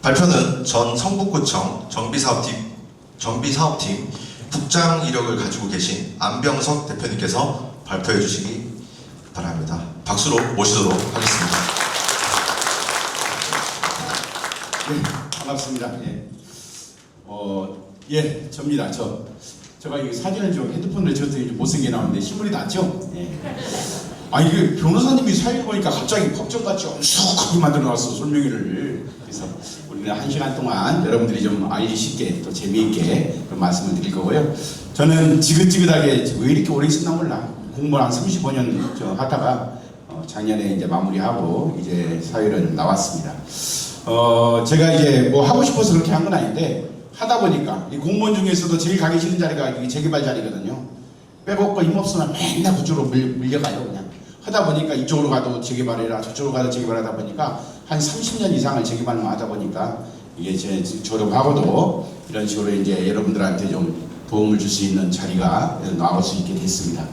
발표는 전 성북구청 정비사업팀 국장 이력을 가지고 계신 안병석 대표님께서 발표해 주시기 바랍니다. 박수로 모시도록 하겠습니다. 네, 반갑습니다. 접니다. 제가 이 사진을 좀 핸드폰으로 찍었더니 좀 못생겨 나오는데 신문이 낫죠? 이게 변호사님이 사회를 보니까 갑자기 법정같이 엄숙하게 만들어 놨어, 설명회를. 그래서 우리는 1시간 동안 여러분들이 좀 알기 쉽게 또 재미있게 그런 말씀을 드릴 거고요. 저는 지긋지긋하게 왜 이렇게 오래 있었나 몰라. 공무원 한 35년 하다가 작년에 이제 마무리하고 이제 사회를 나왔습니다. 제가 이제 뭐 하고 싶어서 그렇게 한 건 아닌데 하다 보니까 이 공무원 중에서도 제일 가기 싫은 자리가 이 재개발 자리거든요. 빼먹고 힘없으면 맨날 그쪽으로 밀려가요. 그냥 하다 보니까 이쪽으로 가도 재개발해라, 저쪽으로 가도 재개발하다 보니까 한 30년 이상을 재개발만 하다 보니까 이게 제 졸업하고도 이런 식으로 이제 여러분들한테 좀 도움을 줄 수 있는 자리가 나올 수 있게 됐습니다.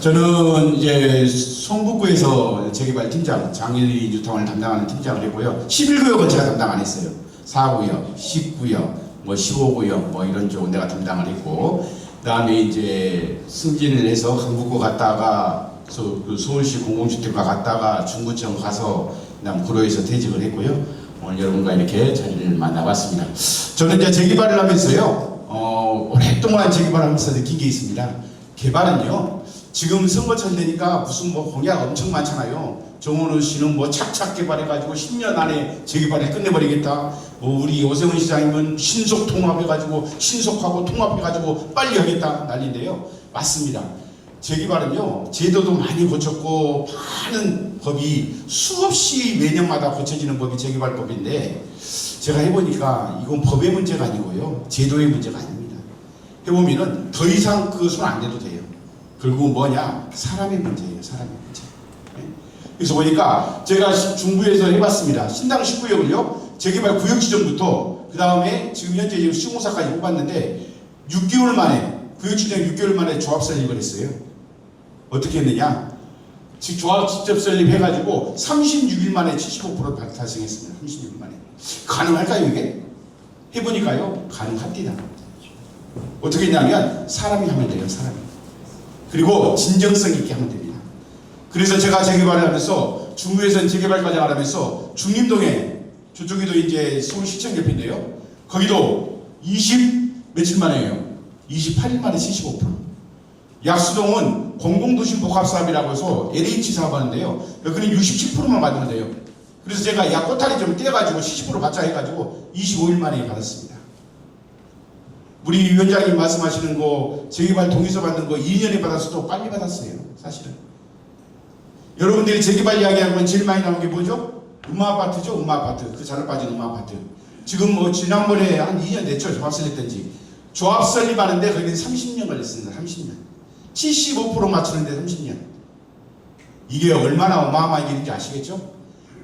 저는 이제 성북구에서 재개발 팀장, 장애인 유통을 담당하는 팀장을 했고요. 11구역은 제가 담당 안 했어요. 4구역, 10구역, 뭐 15구역 뭐 이런 쪽은 내가 담당을 했고, 그 다음에 이제 승진을 해서 강북구 갔다가 그 서울시 공공주택가 갔다가 중구청 가서 그다음 구로에서 퇴직을 했고요. 오늘 여러분과 이렇게 자리를 만나봤습니다. 저는 이제 재개발을 하면서요. 오랫동안 재개발하면서 느낀 게 있습니다. 개발은요, 지금 선거철 되니까 무슨 뭐 공약 엄청 많잖아요. 정원우 씨는 뭐 착착 개발해가지고 10년 안에 재개발을 끝내버리겠다. 뭐 우리 오세훈 시장님은 신속 통합해가지고 신속하고 통합해가지고 빨리 하겠다 난리인데요. 맞습니다. 재개발은요, 제도도 많이 고쳤고 많은 법이 수없이 매년마다 고쳐지는 법이 재개발법인데, 제가 해보니까 이건 법의 문제가 아니고요, 제도의 문제가 아닙니다. 해보면은 더 이상 그 손 안 대도 돼요. 결국 뭐냐, 사람의 문제예요. 사람의 문제. 그래서 보니까 제가 중부에서 해봤습니다. 신당 19역을요 재개발 구역 지정부터 그 다음에 지금 현재 시공사까지 뽑았는데 6개월 만에, 구역 지정 6개월 만에 조합 설립을 했어요. 어떻게 했느냐, 조합 직접 설립해가지고 36일 만에 75% 달성했습니다. 36일 만에. 가능할까요 이게? 해보니까요 가능합니다. 어떻게 했냐면 사람이 하면 돼요. 사람이. 그리고 진정성 있게 하면 됩니다. 그래서 제가 재개발을 하면서 중구에서는 재개발 과정을 하면서 중림동에, 저쪽에도 이제 서울시청 옆인데요, 거기도 며칠 만에요. 28일 만에 75%. 약수동은 공공도시복합사업이라고 해서 LH 사업하는데요, 여기는 67%만 받으면 돼요. 그래서 제가 야 꼬타리 좀 떼가지고 70% 받자 해가지고 25일 만에 받았습니다. 우리 위원장님 말씀하시는 거 재개발 동의서 받는 거 2년에 받았어도 빨리 받았어요. 사실은 여러분들이 재개발 이야기하면 제일 많이 나온 게 뭐죠? 음마아파트죠. 음마아파트. 그 잘 빠진 음마아파트. 지금 뭐 지난번에 한 2년 됐죠. 조합 설립된지. 조합 설립하는데 거기는 30년 걸렸습니다. 30년. 75% 맞추는데 30년. 이게 얼마나 어마어마한 일인지 아시겠죠?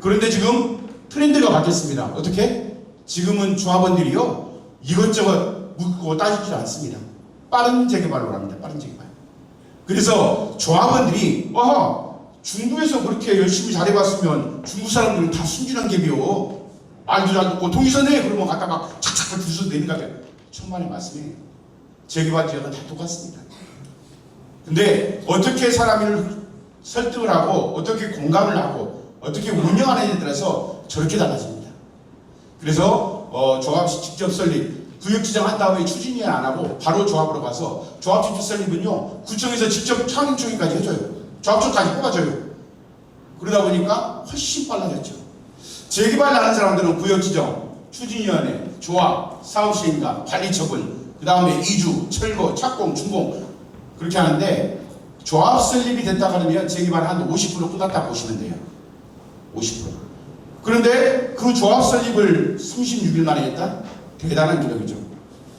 그런데 지금 트렌드가 바뀌었습니다. 어떻게? 지금은 조합원들이요 이것저것 묻고 따지지 않습니다. 빠른 재개발로 합니다. 빠른 재개발. 그래서 조합원들이 중부에서 그렇게 열심히 잘해봤으면 중부 사람들은 다 순진한 개비요. 말도 잘 듣고 동의서 내 그러면 갖다가 착착 줄서 내는 거예요. 천만의 말씀이에요. 재개발 지역은 다 똑같습니다. 근데 어떻게 사람을 설득을 하고 어떻게 공감을 하고 어떻게 운영하느냐에 따라서 저렇게 달라집니다. 그래서 조합 직접 설립, 구역 지정한 다음에 추진위원 안 하고 바로 조합으로 가서 조합 직접 설립은요 구청에서 직접 창립총회까지 해줘요. 조합장까지 뽑아줘요. 그러다 보니까 훨씬 빨라졌죠. 재개발을 하는 사람들은 구역 지정, 추진위원회, 조합, 사업시행과 관리처분, 그 다음에 이주, 철거, 착공, 준공 그렇게 하는데, 조합 설립이 됐다 그러면 재개발 한 50% 끝났다 보시면 돼요. 50%. 그런데 그 조합 설립을 36일 만에 했다? 대단한 기록이죠.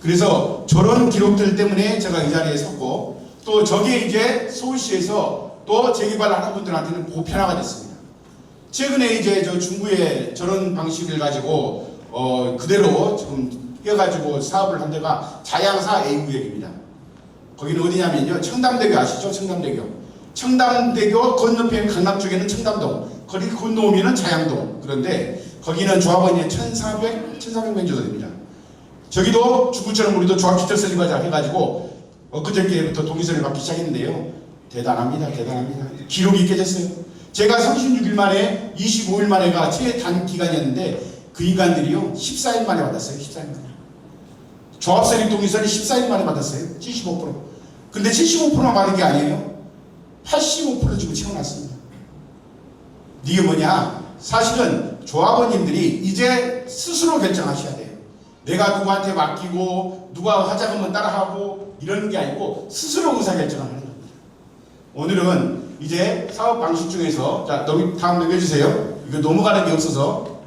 그래서 저런 기록들 때문에 제가 이 자리에 섰고, 또 저게 이제 서울시에서 또 재개발 하는 분들한테는 보편화가 됐습니다. 최근에 이제 저 중구에 저런 방식을 가지고 그대로 지금 해가지고 사업을 한 데가 자양사 A구역입니다. 거기는 어디냐면요, 청담대교 아시죠? 청담대교. 청담대교 건너편 강남 쪽에는 청담동, 거리 건너오면은 자양동. 그런데 거기는 조합원이 1,400명 정도 됩니다. 저기도 중구처럼 우리도 조합주택설립하자 해가지고 엊그저께부터 동의서를 받기 시작했는데요. 대단합니다. 대단합니다. 기록이 깨졌어요. 제가 36일 만에 25일 만에가 최단기간이었는데 그 인간들이요 14일 만에 받았어요. 14일 만에. 조합설립 동의서를 14일 만에 받았어요. 75%. 근데 75%만 받은 게 아니에요. 85% 지금 채워놨습니다. 이게 뭐냐? 사실은 조합원님들이 이제 스스로 결정하셔야 돼요. 내가 누구한테 맡기고 누가 하자면 따라하고 이러는 게 아니고 스스로 의사결정을 하는 겁니다. 오늘은 이제 사업 방식 중에서 자 다음 넘겨주세요. 이거 넘어가는 게 없어서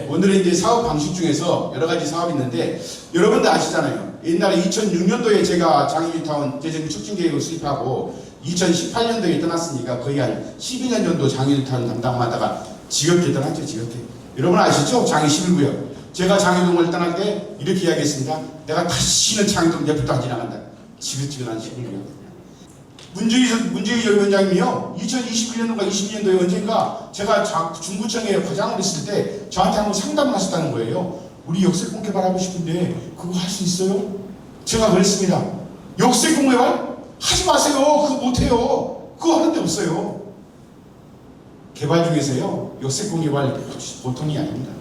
오늘은 이제 사업 방식 중에서 여러 가지 사업이 있는데 여러분들 아시잖아요. 옛날에 2006년도에 제가 장유타운 재정 촉진 계획을 수립하고 2018년도에 떠났으니까 거의 한 12년 정도 장유타운 담당하다가 지역계 떠났죠. 지역계. 여러분 아시죠? 장유 11구역. 제가 장유동을 떠날 때 이렇게 이야기했습니다. 내가 다시는 장유동 옆에도 안 지나간다. 지긋지긋한 11구역. 문재희 전 위원장님이요 2021년도가 22년도에 언젠가 제가 중구청에 과장을 했을 때 저한테 한번 상담을 하셨다는 거예요. 우리 역세권 개발하고 싶은데 그거 할 수 있어요? 제가 그랬습니다. 역세권 개발? 하지 마세요. 그거 못해요. 그거 하는 데 없어요. 개발 중에서요 역세권 개발 보통이 아닙니다.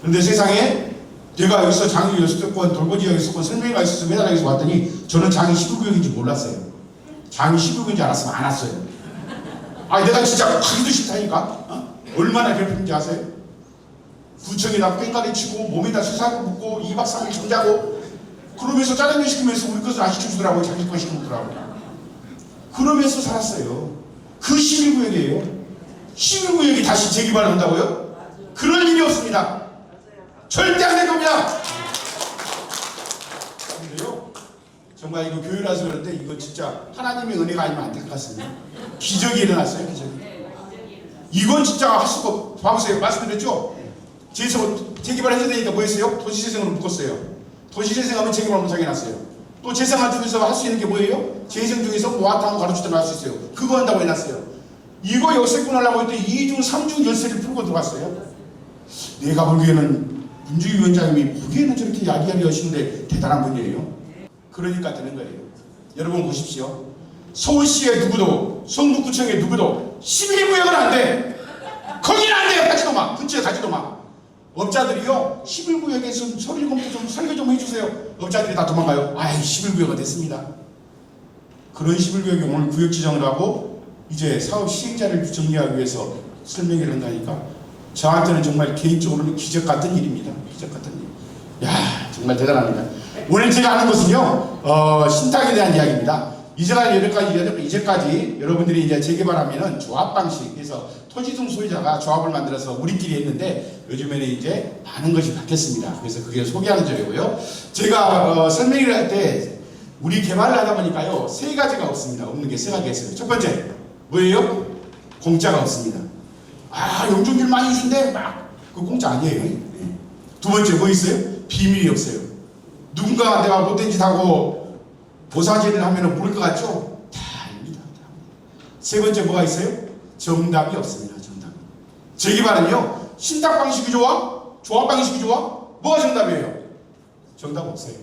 그런데 세상에 내가 여기서 장유 역세권 돌고지 역세권 설명회가 있어서 매달려서 왔더니 저는 장유 19구역인지 몰랐어요. 장유 19구역인지 알았으면 안 왔어요. 내가 진짜 가기도 싫다니까. 얼마나 괴롭힌지 아세요? 구청에다 뺑가리 치고 몸에다 쇠사슬 묶고 2박 3일 잠자고 그러면서 짜장면 시키면서 우리 것을 안 시켜주더라고요. 자기 거 시켜주더라고요. 그러면서 살았어요. 그 11구역이에요. 11구역이 다시 재개발을 한다고요? 그럴 일이 없습니다. 절대 안 될 겁니다. 그런데요, 정말 이거 교회라서 그런데 이거 진짜 하나님의 은혜가 아니면 안 될 것 같습니다. 기적이 일어났어요, 기적이. 이건 진짜 할 수가 없고, 봐보세요. 말씀드렸죠? 재개발 해야 되니까 뭐 했어요? 도시재생으로 묶었어요. 도시재생하면 재개발 못하게 해놨어요. 또 재생할 중에서 할 수 있는 게 뭐예요? 재생 중에서 모아타운 가로주택을 할 수 있어요. 그거 한다고 해놨어요. 이거 역세권 하려고 했더니 2중, 3중 열쇠를 풀고 들어갔어요. 내가 보기에는 문주희 위원장님이 보기에는 저렇게 야기야기 하시는데 대단한 분이에요. 그러니까 되는 거예요. 여러분 보십시오. 서울시의 누구도 성북구청의 누구도 11구역은 안 돼. 거기는 안 돼요. 가지도 마. 근처에 가지도 마. 업자들이요 11구역에서 서류 검토 좀 설계 좀 해주세요. 업자들이 다 도망가요. 11구역은 됐습니다. 그런 11구역이 오늘 구역 지정을 하고 이제 사업 시행자를 정리하기 위해서 설명을 한다니까 저한테는 정말 개인적으로는 기적 같은 일입니다. 기적 같은 일. 정말 대단합니다. 오늘 제가 하는 것은요 신탁에 대한 이야기입니다. 이제까지 여러분들이 이제 재개발하면은 조합 방식에서 토지등 소유자가 조합을 만들어서 우리끼리 했는데 요즘에는 이제 많은 것이 바뀌었습니다. 그래서 그게 소개하는 자료고요. 제가 설명을 할 때 우리 개발을 하다 보니까요 세 가지가 없습니다. 없는 게 세 가지가 있어요. 첫 번째 뭐예요? 공짜가 없습니다. 용적률 많이 주신데 그 공짜 아니에요. 두 번째 뭐 있어요? 비밀이 없어요. 누군가 내가 못된 짓 하고 보사제를 하면 모를 것 같죠? 다 압니다. 세 번째 뭐가 있어요? 정답이 없습니다. 정답. 재개발은요 신탁 방식이 좋아? 조합 방식이 좋아? 뭐가 정답이에요? 정답 없어요.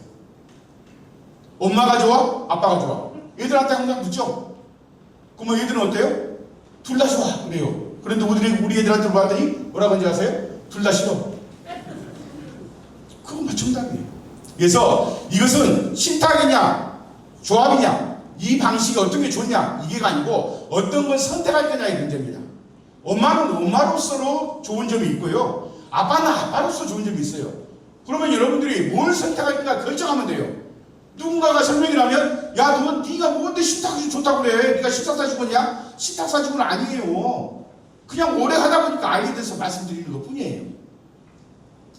엄마가 좋아? 아빠가 좋아? 애들한테 항상 묻죠? 그러면 애들은 어때요? 둘 다 좋아 그래요. 그런데 우리 애들한테 물어봤더니 뭐라고 하는지 아세요? 둘 다 싫어. 그건 정답이에요. 그래서 이것은 신탁이냐 조합이냐 이 방식이 어떤 게 좋냐 이게가 아니고 어떤 걸 선택할 거냐의 문제입니다. 엄마는 엄마로서 좋은 점이 있고요. 아빠는 아빠로서 좋은 점이 있어요. 그러면 여러분들이 뭘 선택할 건가 결정하면 돼요. 누군가가 설명을 하면 네가 뭔데 신탁이 좋다고 그래. 네가 신탁사직원이야? 신탁사직원 아니에요. 그냥 오래 하다 보니까 알게 돼서 말씀드리는 것 뿐이에요.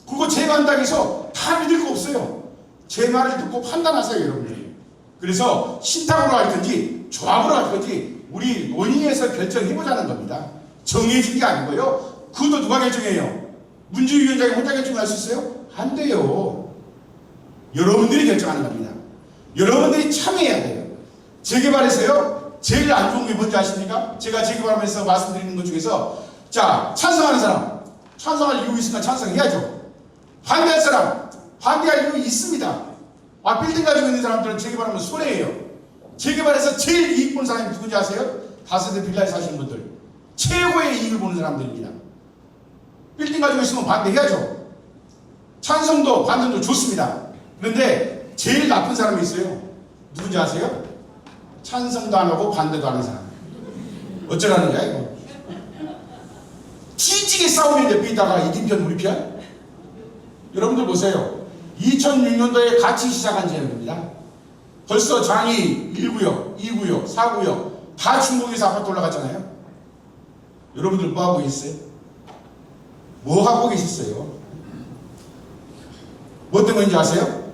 그리고 제가 한다고 해서 다 믿을 거 없어요. 제 말을 듣고 판단하세요 여러분들이. 그래서 신탁으로 할 건지 조합으로 할 건지 우리 논의해서 결정해보자는 겁니다. 정해진 게 아니고요. 그것도 누가 결정해요? 문주희 위원장이 혼자 결정할 수 있어요? 안 돼요. 여러분들이 결정하는 겁니다. 여러분들이 참여해야 돼요. 재개발에서요 제일 안 좋은 게 뭔지 아십니까? 제가 재개발하면서 말씀드리는 것 중에서 자 찬성하는 사람 찬성할 이유 있으니까 찬성해야죠. 반대할 사람, 반대할 이유 있습니다. 빌딩 가지고 있는 사람들은 재개발하면 손해예요. 재개발해서 제일 이익 보는 사람이 누군지 아세요? 다세대 빌라에 사시는 분들. 최고의 이익을 보는 사람들입니다. 빌딩 가지고 있으면 반대해야죠. 찬성도 반대도 좋습니다. 그런데 제일 나쁜 사람이 있어요. 누군지 아세요? 찬성도 안 하고 반대도 안 하는 사람. 어쩌라는 거야 이거? 지지게 싸우면 옆에다가 이긴 편 우리 편? 여러분들 보세요. 2006년도에 같이 시작한 지역입니다. 벌써 장이 1구역, 2구역, 4구역 다 중국에서 아파트 올라갔잖아요. 여러분들 뭐 하고 계셨어요? 뭐 하고 계셨어요? 뭐 때문인지 아세요?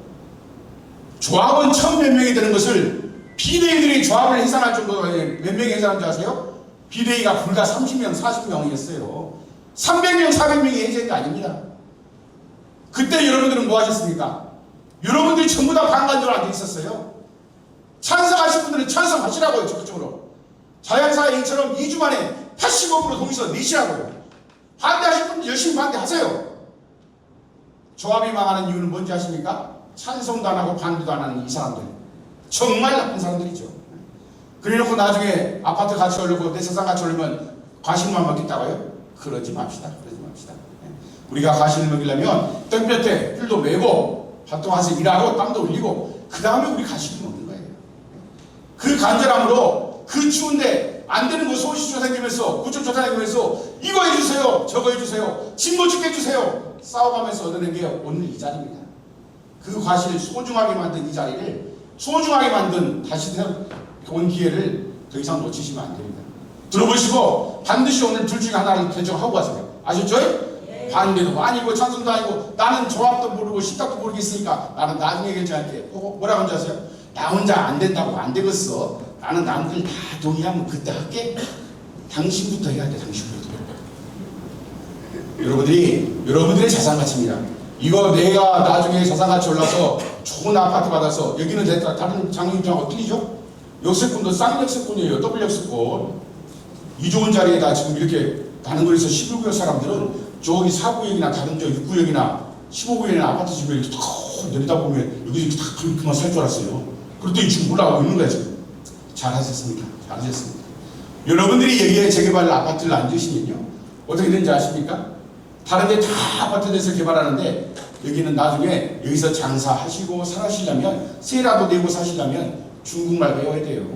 조합원 1000몇 명이 되는 것을 비대위들이 조합을 해산할 정도로 몇 명이 해산한 줄 아세요? 비대위가 불과 30명, 40명이었어요. 300명, 400명이 해제한 게 아닙니다. 그때 여러분들은 뭐 하셨습니까? 여러분들이 전부 다 방관적으로 앉아 있었어요. 찬성하신 분들은 찬성하시라고요, 적극적으로. 자연사회인처럼 2주 만에 85% 동의서 내시라고요. 반대하실 분들 열심히 반대하세요. 조합이 망하는 이유는 뭔지 아십니까? 찬성도 안 하고 반대도 안 하는 이 사람들. 정말 나쁜 사람들이죠. 그래놓고 나중에 아파트 같이 올리고 내 세상 같이 올리면 과실만 먹겠다고요? 그러지 맙시다. 그러지 맙시다. 우리가 과실을 먹이려면 땡볕에 흙도 메고 밭도 가서 일하고 땀도 흘리고 그 다음에 우리 과실을 먹는 거예요. 그 간절함으로 그 추운데 안 되는 거 소시조 생기면서 구청조사 생기면서 이거 해주세요 저거 해주세요 진보축 해주세요 싸워가면서 얻어낸 게 오늘 이 자리입니다. 그 과실을 소중하게 만든 이 자리를 소중하게 만든 다시 온 기회를 더 이상 놓치시면 안 됩니다. 들어보시고 반드시 오늘 둘 중에 하나를 결정하고 가세요. 아셨죠? 반대도 아니고 찬성도 아니고 나는 조합도 모르고 식탁도 모르겠으니까 나는 나중에 결정할게. 뭐라고 하는지 아세요? 나 혼자 안 된다고 안 되겠어. 나는 남들 다 동의하면 그때 할게. 당신부터 해야 돼. 당신부터. 여러분들의 자산가치입니다. 이거 내가 나중에 자산가치 올라서 좋은 아파트 받아서 여기는 다른 장롱입장하고 틀리죠? 역세권도 쌍 역세권이에요. 더블 역세권. 이 좋은 자리에다 지금 이렇게 가는 거리에서 11구역 사람들은 저기 4구역이나 다른 저 6구역이나 15구역이나 아파트 집에 이렇게 탁 내리다보면 여기 이렇게 탁 그만 살 줄 알았어요. 그랬더니 지금 올라가고 있는 거야 지금. 잘하셨습니다. 잘하셨습니다. 여러분들이 여기에 재개발 아파트를 안 지으시면요 어떻게 되는지 아십니까? 다른 데 다 아파트에서 개발하는데 여기는 나중에 여기서 장사하시고 살아시려면 세라도 내고 사시려면 중국말 배워야 돼요.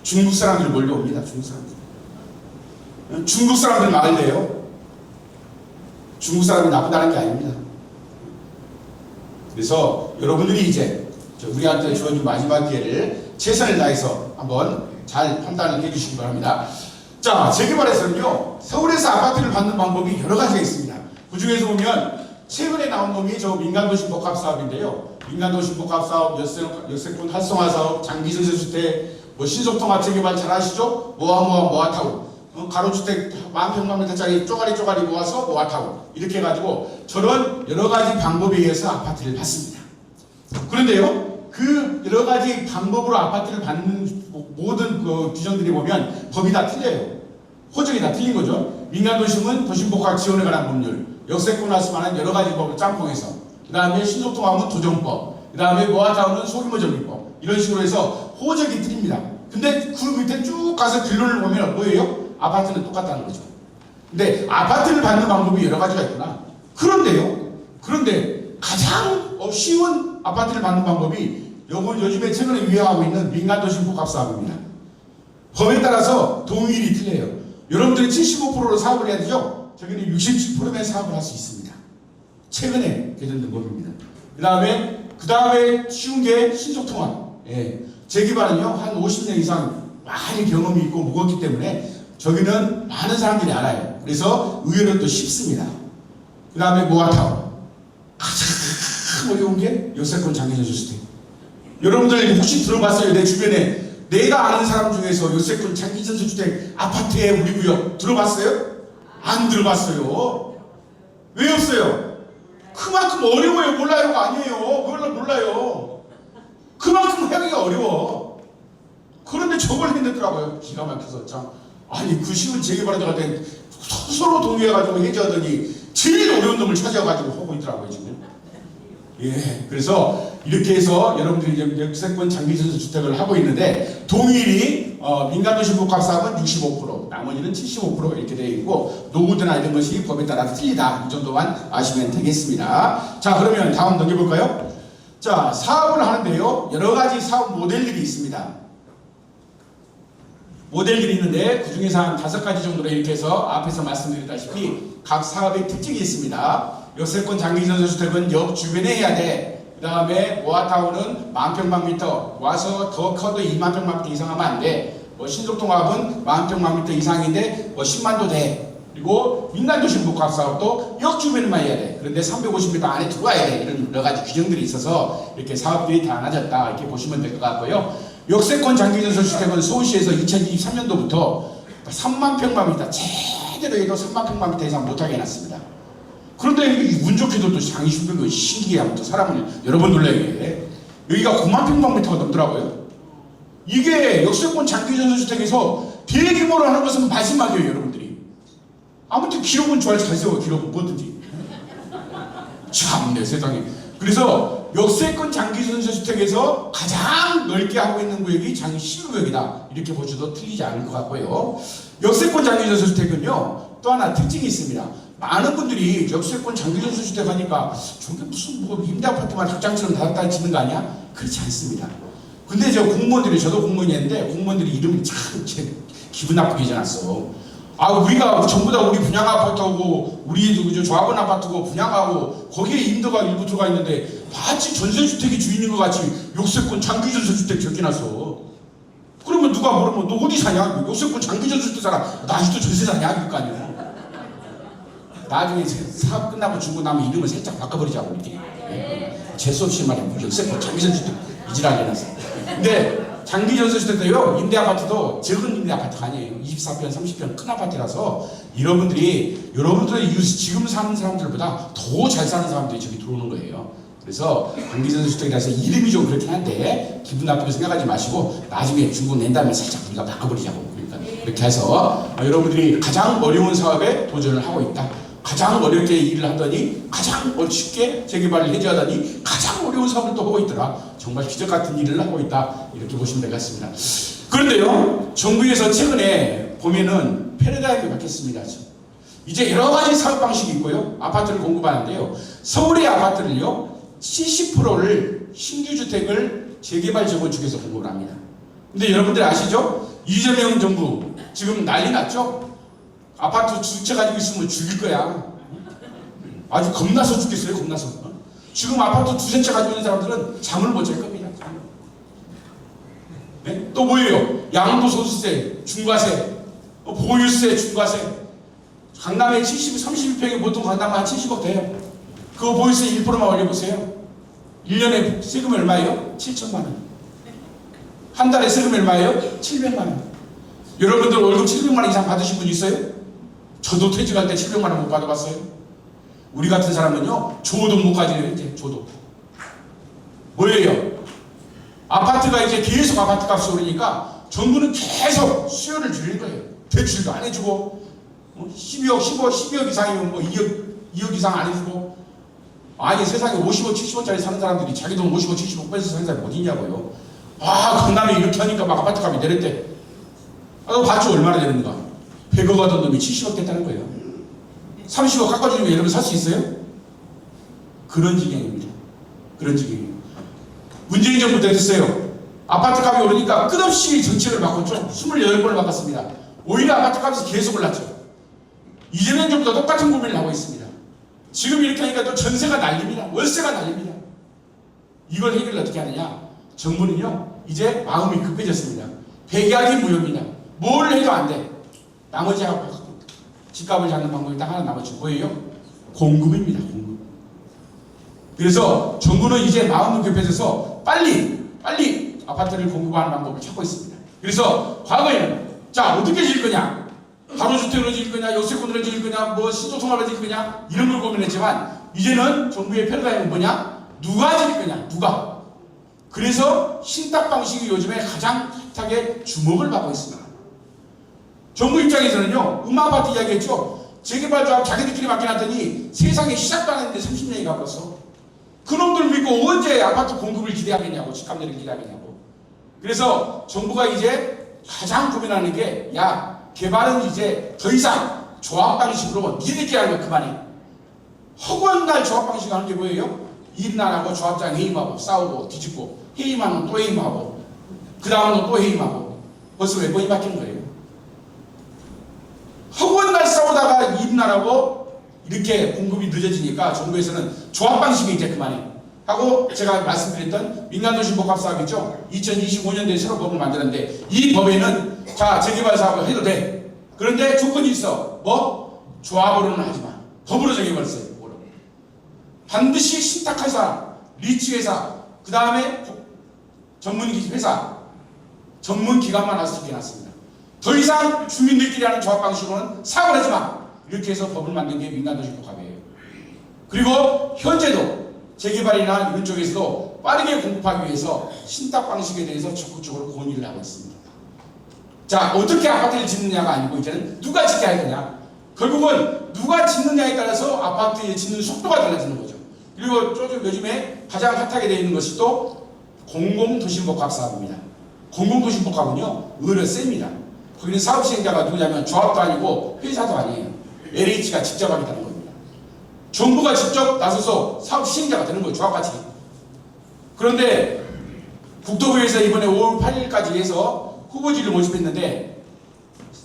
중국 사람들 몰려옵니다. 중국 사람들 막을래요. 중국 사람이 나쁘다는 게 아닙니다. 그래서 여러분들이 이제 우리한테 주어진 마지막 기회를 최선을 다해서 한번 잘 판단을 해주시기 바랍니다. 자, 재개발에서는요 서울에서 아파트를 받는 방법이 여러 가지가 있습니다. 그 중에서 보면 최근에 나온 놈이 저 민간도시 복합사업인데요. 민간도시 복합사업, 역세권 활성화사업, 장기전세주택, 신속통합 재개발 잘 아시죠? 모아타운. 가로주택 10,000평방미터짜리 쪼가리 모아서 모아타운. 이렇게 해가지고 저런 여러 가지 방법에 의해서 아파트를 받습니다. 그런데요, 그 여러 가지 방법으로 아파트를 받는 모든 그 규정들이 보면 법이 다 틀려요. 호적이 다 틀린 거죠. 민간도심은 도심복합 지원에 관한 법률, 역세권 활성화는 여러 가지 법을 짬뽕해서, 그 다음에 신속통합은 도정법, 그 다음에 모아타운은 소규모 정비법, 이런 식으로 해서 호적이 틀립니다. 근데 그 밑에 쭉 가서 결론을 보면 뭐예요? 아파트는 똑같다는 거죠. 근데 아파트를 받는 방법이 여러 가지가 있구나. 그런데 가장 쉬운 아파트를 받는 방법이 요즘에 최근에 유행하고 있는 민간도시 복합사업입니다. 법에 따라서 동의율이 틀려요. 여러분들이 75%로 사업을 해야 되죠? 저기는 67%의 사업을 할 수 있습니다. 최근에 개정된 법입니다. 그 다음에 쉬운 게 신속통합. 재개발은요, 한 50년 이상 많이 경험이 있고 무겁기 때문에 저기는 많은 사람들이 알아요. 그래서 의외로 또 쉽습니다. 그 다음에 모아타운. 가장 어려운 게 역세권 장기전세주택. 여러분들 혹시 들어봤어요? 내 주변에 내가 아는 사람 중에서 역세권 장기전세주택 아파트에 우리 구역 들어봤어요? 안 들어봤어요. 왜 없어요? 그만큼 어려워요. 몰라요가 아니에요. 그걸로 몰라요. 그만큼 하기가 어려워. 그런데 저걸 해냈더라고요. 기가 막혀서 참. 아니 그 시은 재개발하다가 서로 동의해가지고 해제하더니 제일 어려운 놈을 찾아가지고 하고 있더라고요 지금. 예, 그래서 이렇게 해서 여러분들이 이제 역세권 장기전세 주택을 하고 있는데 동일이 민간도시 복합사업은 65%, 나머지는 75% 이렇게 되어 있고 노후드나 이런 것이 법에 따라 틀리다. 이 정도만 아시면 되겠습니다. 자, 그러면 다음 넘겨볼까요? 자, 사업을 하는데요, 여러 가지 사업 모델들이 있습니다. 모델들이 있는데 그 중에서 한 5가지 정도로 이렇게 해서 앞에서 말씀드렸다시피 각 사업의 특징이 있습니다. 역세권 장기전세 주택은 역 주변에 해야 돼. 그 다음에 모아타운은 10,000평방미터, 와서 더 커도 20,000평방미터 이상 하면 안 돼. 뭐 신속통합은 10,000평방미터 이상인데 뭐 10만도 돼. 그리고 민간도시 복합사업도 역 주변에만 해야 돼. 그런데 350m 안에 들어와야 돼. 이런 여러 가지 규정들이 있어서 이렇게 사업들이 다양해졌다. 이렇게 보시면 될 것 같고요. 역세권 장기전세 주택은 서울시에서 2023년도부터 3만 평방미터, 제대로 해도 3만 평방미터 이상 못하게 해놨습니다. 그런데 운 좋게도 또 장기준비가 신기해. 아무튼 사람을 여러 번 놀라게. 여기가 9만 평방미터가 넘더라고요. 이게 역세권 장기전세 주택에서 대규모로 하는 것은 마지막이에요, 여러분들이. 아무튼 기록은 잘 세워, 기록은 뭐든지. 참내 세상에. 그래서 역세권 장기전세 주택에서 가장 넓게 하고 있는 구역이 장시구역이다. 이렇게 보셔도 틀리지 않을 것 같고요. 역세권 장기전세 주택은요, 또 하나 특징이 있습니다. 많은 분들이 역세권 장기전세 주택 하니까 저게 무슨 뭐 임대아파트만 작장처럼 다닥다닥 짓는 거 아니야? 그렇지 않습니다. 근데 저 공무원들이, 저도 공무원이었는데 공무원들이 이름이 참 기분 나쁘게 지어놨어. 아, 우리가 전부 다 우리 분양 아파트하고 우리 조합원 아파트고 분양하고 거기에 임대가 일부 들어가 있는데 마치 전세주택이 주인인 것 같이 역세권 장기전세주택 적혀놨어. 그러면 누가 모르면 너 어디 사냐? 역세권 장기전세주택 살아. 나 아직도 전세 사냐? 그럴 거 아니야. 나중에 사업 끝나고 주고 나면 이름을 살짝 바꿔버리자고 이렇게. 재수없이 말이야. 역세권 장기전세주택 이지랄 해놨어. 근데 장기전세주택도요, 임대아파트도 적은 임대아파트가 아니에요. 24평, 30평 큰 아파트라서 여러분들의 지금 사는 사람들보다 더 잘 사는 사람들이 저기 들어오는 거예요. 그래서 장기전세주택이라서 이름이 좀 그렇긴 한데 기분 나쁘게 생각하지 마시고 나중에 주고 낸 다음에 살짝 우리가 바꿔버리자고. 그러니까 그렇게 해서 여러분들이 가장 어려운 사업에 도전을 하고 있다. 가장 어렵게 일을 하더니 가장 쉽게 재개발을 해줘야 하더니 가장 어려운 사업을 또 하고 있더라. 정말 기적 같은 일을 하고 있다. 이렇게 보시면 될 것 같습니다. 그런데요, 정부에서 최근에 보면은 패러다임이 바뀌었습니다. 이제 여러 가지 사업 방식이 있고요. 아파트를 공급하는데요. 서울의 아파트를요, 70%를 신규 주택을 재개발 재건축에서 공급을 합니다. 근데 여러분들 아시죠? 이재명 정부 지금 난리 났죠? 아파트 두 채 가지고 있으면 죽일 거야. 아주 겁나서 죽겠어요, 겁나서. 지금 아파트 두세 채 가지고 있는 사람들은 잠을 못 잘 겁니다. 네? 또 뭐예요? 양도소득세, 중과세, 보유세, 중과세. 강남에 32평에 보통 강남은 한 70억 돼요. 그거 보유세 1%만 올려보세요. 1년에 세금이 얼마예요? 7천만 원. 한 달에 세금이 얼마예요? 700만 원. 여러분들 월급 700만 원 이상 받으신 분 있어요? 저도 퇴직할 때 700만 원 못 받아봤어요. 우리 같은 사람은요, 조도 못 가지네요, 이제, 조도. 뭐예요? 아파트가 이제 계속 아파트 값이 오르니까 정부는 계속 수요를 줄일 거예요. 대출도 안 해주고, 12억 이상이면 뭐 2억 이상 안 해주고. 아니, 세상에 50억, 70억짜리 사는 사람들이 자기 돈 50억, 70억 빼서 사는 사람이 어디 있냐고요. 아, 강남에 이렇게 하니까 막 아파트 값이 내렸대. 아, 봤죠? 얼마나 되는가? 100억 하던 놈이 70억 됐다는 거예요. 30억 깎아주면 여러분 살 수 있어요? 그런 지경입니다. 그런 지경이에요. 문재인 정부 때 됐어요. 아파트 값이 오르니까 끝없이 정책을 바꿨죠. 28번을 바꿨습니다. 오히려 아파트 값이 계속 올랐죠. 이재명 정부도 똑같은 고민을 하고 있습니다. 지금 이렇게 하니까 또 전세가 날립니다. 월세가 날립니다. 이걸 해결을 어떻게 하느냐? 정부는요, 이제 마음이 급해졌습니다. 백약이 무효입니다. 뭘 해도 안 돼. 나머지 집값을 잡는 방법이 딱 하나 남았죠. 뭐예요? 공급입니다. 공급. 그래서 정부는 이제 마음이 급해져서 빨리 아파트를 공급하는 방법을 찾고 있습니다. 그래서 과거에는 자, 어떻게 지을 거냐? 가로주택으로 지을 거냐? 역세권으로 지을 거냐? 뭐 신도통합으로 지을 거냐? 이런 걸 고민했지만 이제는 정부의 패러다임은 뭐냐? 누가 지을 거냐? 누가? 그래서 신탁 방식이 요즘에 가장 핫하게 주목을 받고 있습니다. 정부 입장에서는요, 음아파트 이야기했죠. 재개발조합 자기들끼리 맡겨놨더니 세상에 시작도 안 했는데 30년이 가버렸어. 그놈들 믿고 언제 아파트 공급을 기대하겠냐고, 집값내를 기대하겠냐고. 그래서 정부가 이제 가장 고민하는 게, 야, 개발은 이제 더 이상 조합 방식으로 니들끼리 하는 거 그만해. 허구한 날 조합 방식 하는 게 뭐예요? 일날하고 조합장 해임하고 싸우고 뒤집고, 해임하면 또 해임하고, 그 다음은 또 해임하고. 벌써 몇 번이 바뀌는 거예요. 허구한 날 싸우다가 일날하고 이렇게 공급이 늦어지니까 정부에서는 조합 방식이 이제 그만해 하고, 제가 말씀드렸던 민간도시복합사업 있죠? 2025년도에 새로 법을 만드는데, 이 법에는 자, 재개발 사업을 해도 돼. 그런데 조건이 있어. 뭐? 조합으로는 하지 마. 법으로 정해버렸어요. 반드시 신탁할 사람, 리츠회사, 그 다음에 전문회사, 전문기관만 할 수 있게 해놨습니다. 더 이상 주민들끼리 하는 조합 방식으로는 사업을 하지 마. 이렇게 해서 법을 만든 게 민간도시복합이에요. 그리고 현재도 재개발이나 이런 쪽에서도 빠르게 공급하기 위해서 신탁 방식에 대해서 적극적으로 건의를 하고 있습니다. 자, 어떻게 아파트를 짓느냐가 아니고 이제는 누가 짓게 할 거냐. 결국은 누가 짓느냐에 따라서 아파트에 짓는 속도가 달라지는 거죠. 그리고 요즘에 가장 핫하게 되어 있는 것이 또 공공도시복합 사업입니다. 공공도시복합은요, 의외로 셉니다. 거기는 사업 시행자가 누구냐면 조합도 아니고 회사도 아니에요. LH가 직접 하겠다는 겁니다. 정부가 직접 나서서 사업 시행자가 되는 거예요. 조합같이. 그런데 국토부에서 이번에 5월 8일까지 해서 후보지를 모집했는데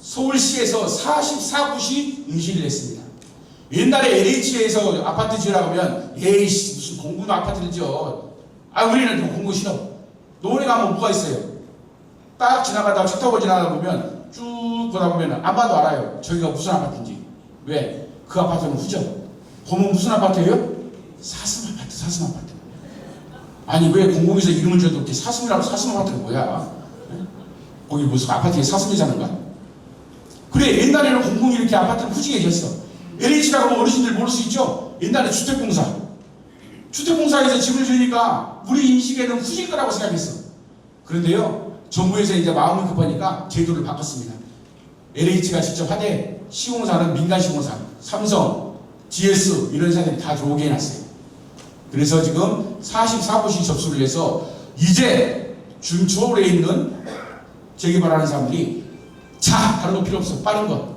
서울시에서 44구시 응시를 했습니다. 옛날에 LH에서 아파트 지으라고 하면 에이씨 무슨 공군 아파트를 지어. 아, 우리는 공군 싫어. 노원에 가면 뭐가 있어요? 딱 지나가다가 차 타고 지나가다 보면 쭉 보다 보면 안 봐도 알아요. 저기가 무슨 아파트인지. 왜? 그 아파트는 후져. 보면 무슨 아파트예요? 사슴 아파트, 사슴 아파트. 아니, 왜 공공에서 이름을 줘도 이렇게 사슴이라고. 사슴 아파트가 뭐야? 거기 무슨 아파트에 사슴이 사는가? 그래, 옛날에는 공공이 이렇게 아파트를 후지게 지었어. LH라고 하면 어르신들 모를 수 있죠? 옛날에 주택공사. 주택공사에서 집을 지으니까 우리 인식에는 후질 거라고 생각했어. 그런데요, 정부에서 이제 마음이 급하니까 제도를 바꿨습니다. LH가 직접 하되 시공사는 민간시공사, 삼성, GS 이런 회사들이 다 들어오게 해놨어요. 그래서 지금 44구시 접수를 해서 이제 준초월에 있는 재개발하는 사람들이 자, 다른 거 필요 없어. 빠른 거.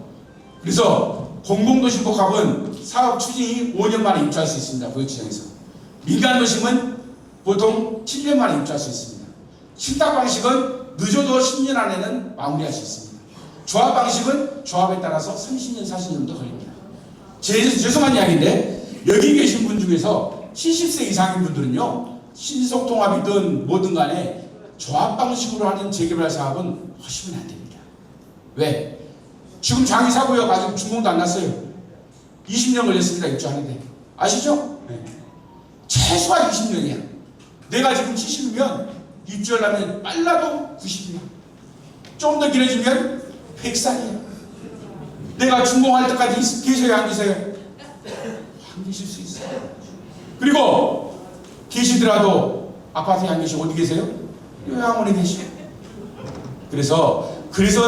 그래서 공공도시복합은 사업 추진이 5년 만에 입주할 수 있습니다. 구역지정에서. 민간도심은 보통 7년 만에 입주할 수 있습니다. 신탁 방식은 늦어도 10년 안에는 마무리할 수 있습니다. 조합 방식은 조합에 따라서 30년, 40년도 걸립니다. 죄송한 이야기인데 여기 계신 분 중에서 70세 이상인 분들은요, 신속통합이든 뭐든 간에 조합 방식으로 하는 재개발 사업은 하시면 안 됩니다. 왜? 지금 장의사구역 아직 준공도 안 났어요. 20년 걸렸습니다. 입주하는데. 아시죠? 네. 최소한 20년이야. 내가 지금 70이면 입주하려면 빨라도 90이야. 좀 더 길어지면 100살이야. 내가 준공할 때까지 계셔야 안 계세요? 안 계실 수 있어요. 그리고 계시더라도 아파트에 안 계시고 어디 계세요? 요양원에 계시고. 그래서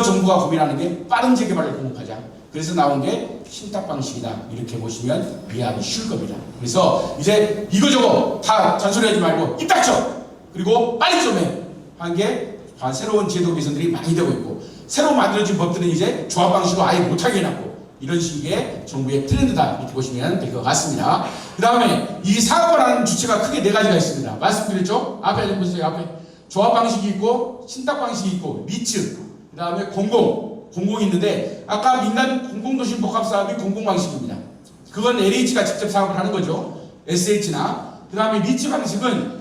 정부가 고민하는 게 빠른 재개발을 공급하자. 그래서 나온 게 신탁 방식이다. 이렇게 보시면 이해하기 쉬울 겁니다. 그래서 이제 이거저거 다 잔소리하지 말고 입 닥쳐. 그리고 빨리 좀 해. 한 게 새로운 제도 개선들이 많이 되고 있고, 새로 만들어진 법들은 이제 조합 방식으로 아예 못하게 해놨고, 이런 식의 정부의 트렌드다. 이렇게 보시면 될 것 같습니다. 그 다음에 이 사업을 하는 주체가 크게 4가지가 있습니다. 말씀드렸죠? 앞에 좀 보세요. 앞에 조합 방식이 있고, 신탁 방식이 있고, 리츠, 그 다음에 공공이 있는데, 아까 민간 공공도시복합사업이 공공방식입니다. 그건 LH가 직접 사업을 하는 거죠. SH나. 그 다음에 리츠 방식은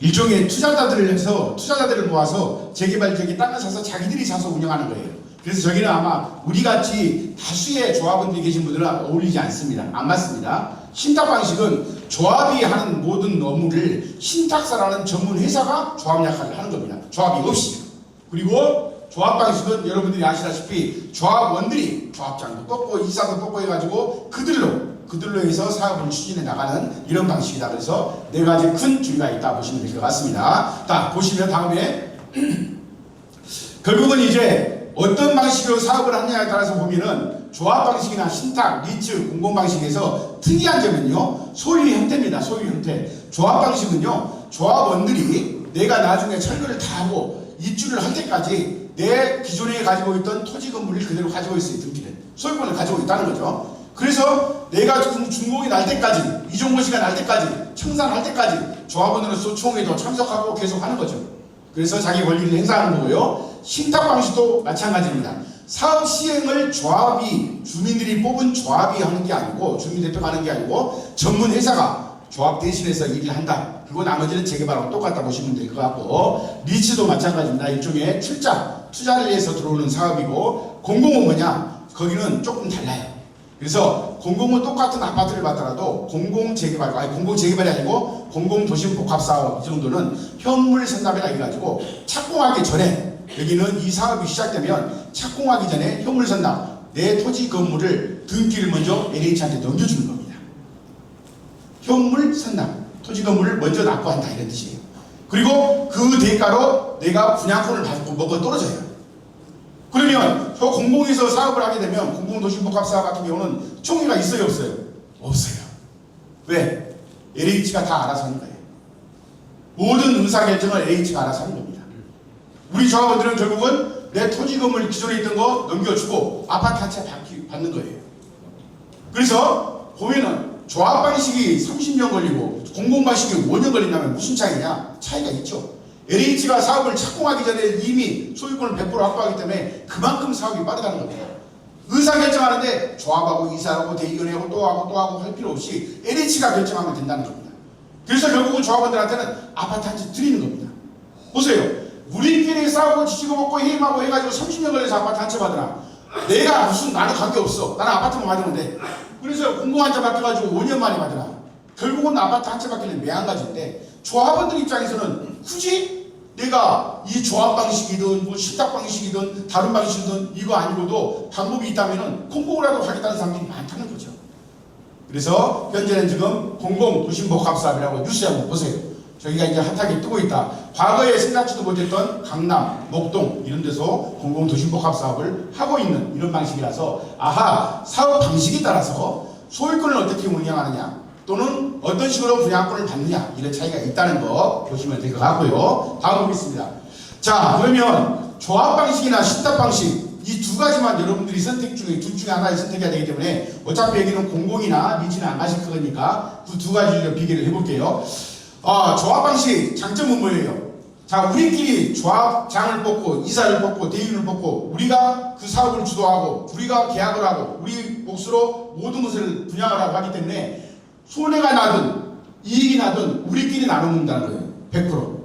일종의 투자자들을 모아서 재개발 지역에 땅을 사서 자기들이 사서 운영하는 거예요. 그래서 저기는 아마 우리같이 다수의 조합원들이 계신 분들은 어울리지 않습니다. 안 맞습니다. 신탁 방식은 조합이 하는 모든 업무를 신탁사라는 전문 회사가 조합 역할을 하는 겁니다. 조합이 없이. 그리고 조합 방식은 여러분들이 아시다시피 조합원들이 조합장도 뽑고 이사도 뽑고 해가지고 그들로 해서 사업을 추진해 나가는 이런 방식이다. 그래서 4가지 큰 주의가 있다 보시면 될 것 같습니다. 자, 보시면 다음에 결국은 이제 어떤 방식으로 사업을 하느냐에 따라서 보면은 조합 방식이나 신탁, 리츠, 공공 방식에서 특이한 점은요, 소유 형태입니다. 소유 형태. 조합 방식은요, 조합원들이 내가 나중에 철거를 다 하고 입주를 할 때까지 내 기존에 가지고 있던 토지 건물을 그대로 가지고 있어요. 등기를. 소유권을 가지고 있다는 거죠. 그래서 내가 준공이 날 때까지, 이종건 씨가 날 때까지, 청산할 때까지 조합원으로서 총회도 참석하고 계속 하는 거죠. 그래서 자기 권리를 행사하는 거고요. 신탁 방식도 마찬가지입니다. 사업 시행을 조합이, 주민들이 뽑은 조합이 하는 게 아니고, 주민대표가 하는 게 아니고, 전문 회사가 조합 대신해서 일을 한다. 그리고 나머지는 재개발하고 똑같다 보시면 될 것 같고, 리츠도 마찬가지입니다. 일종의 출자, 투자를 위해서 들어오는 사업이고, 공공은 뭐냐? 거기는 조금 달라요. 그래서 공공은 똑같은 아파트를 받더라도 공공 재개발, 아니 공공 재개발이 아니고 공공 도심 복합 사업 이 정도는 현물 선납이라 해가지고 착공하기 전에, 여기는 이 사업이 시작되면 착공하기 전에 현물 선납, 내 토지 건물을 등기를 먼저 LH한테 넘겨주는 겁니다. 현물 선납, 토지 건물을 먼저 납부한다 이런 뜻이에요. 그리고 그 대가로 내가 분양권을 받고 먹어 떨어져요. 그러면 저 공공에서 사업을 하게 되면 공공도시복합사업 같은 경우는 총회가 있어요, 없어요? 없어요. 왜? LH가 다 알아서 하는 거예요. 모든 의사결정을 LH가 알아서 하는 겁니다. 우리 조합원들은 결국은 내 토지 건물 기존에 있던 거 넘겨주고 아파트 한 채 받는 거예요. 그래서 보면은 조합 방식이 30년 걸리고 공공 방식이 5년 걸린다면 무슨 차이냐? 차이가 있죠. LH가 사업을 착공하기 전에 이미 소유권을 100% 확보하기 때문에 그만큼 사업이 빠르다는 겁니다. 의사결정하는데 조합하고 이사하고 대의원회하고 또 하고 할 필요 없이 LH가 결정하면 된다는 겁니다. 그래서 결국은 조합원들한테는 아파트 한 채 드리는 겁니다. 보세요. 우리끼리 싸우고 지지고 먹고 해임하고 해가지고 30년 걸려서 아파트 한 채 받으라. 내가 무슨, 나는 관계없어. 나는 아파트만 받으면 돼. 그래서 공공한테 맡겨가지고 5년 만에 받으라. 결국은 아파트 한 채 받기는 매한가지인데, 조합원들 입장에서는 굳이 내가 이 조합 방식이든 뭐 신탁 방식이든 다른 방식이든 이거 아니고도 방법이 있다면은 공공으로라도 하겠다는 사람들이 많다는 거죠. 그래서 현재는 지금 공공도심복합사업이라고 뉴스에 한번 보세요. 저희가 이제 핫하게 뜨고 있다. 과거에 생각지도 못했던 강남, 목동 이런 데서 공공도심복합사업을 하고 있는 이런 방식이라서, 아하, 사업 방식에 따라서 소유권을 어떻게 운영하느냐 또는 어떤 식으로 분양권을 받느냐 이런 차이가 있다는 거 보시면 될 것 같고요. 다음 보겠습니다. 자, 그러면 조합 방식이나 신탁 방식 이 두 가지만 여러분들이 선택 중에 둘 중에 하나를 선택해야 되기 때문에 어차피 여기는 공공이나 리츠는 안 가실 거니까 그 두 가지를 비교를 해볼게요. 조합 방식 장점은 뭐예요? 자, 우리끼리 조합장을 뽑고 이사를 뽑고 대의원을 뽑고 우리가 그 사업을 주도하고 우리가 계약을 하고 우리 몫으로 모든 것을 분양을 하고 하기 때문에 손해가 나든 이익이 나든 우리끼리 나눠먹는다는 거예요. 100%.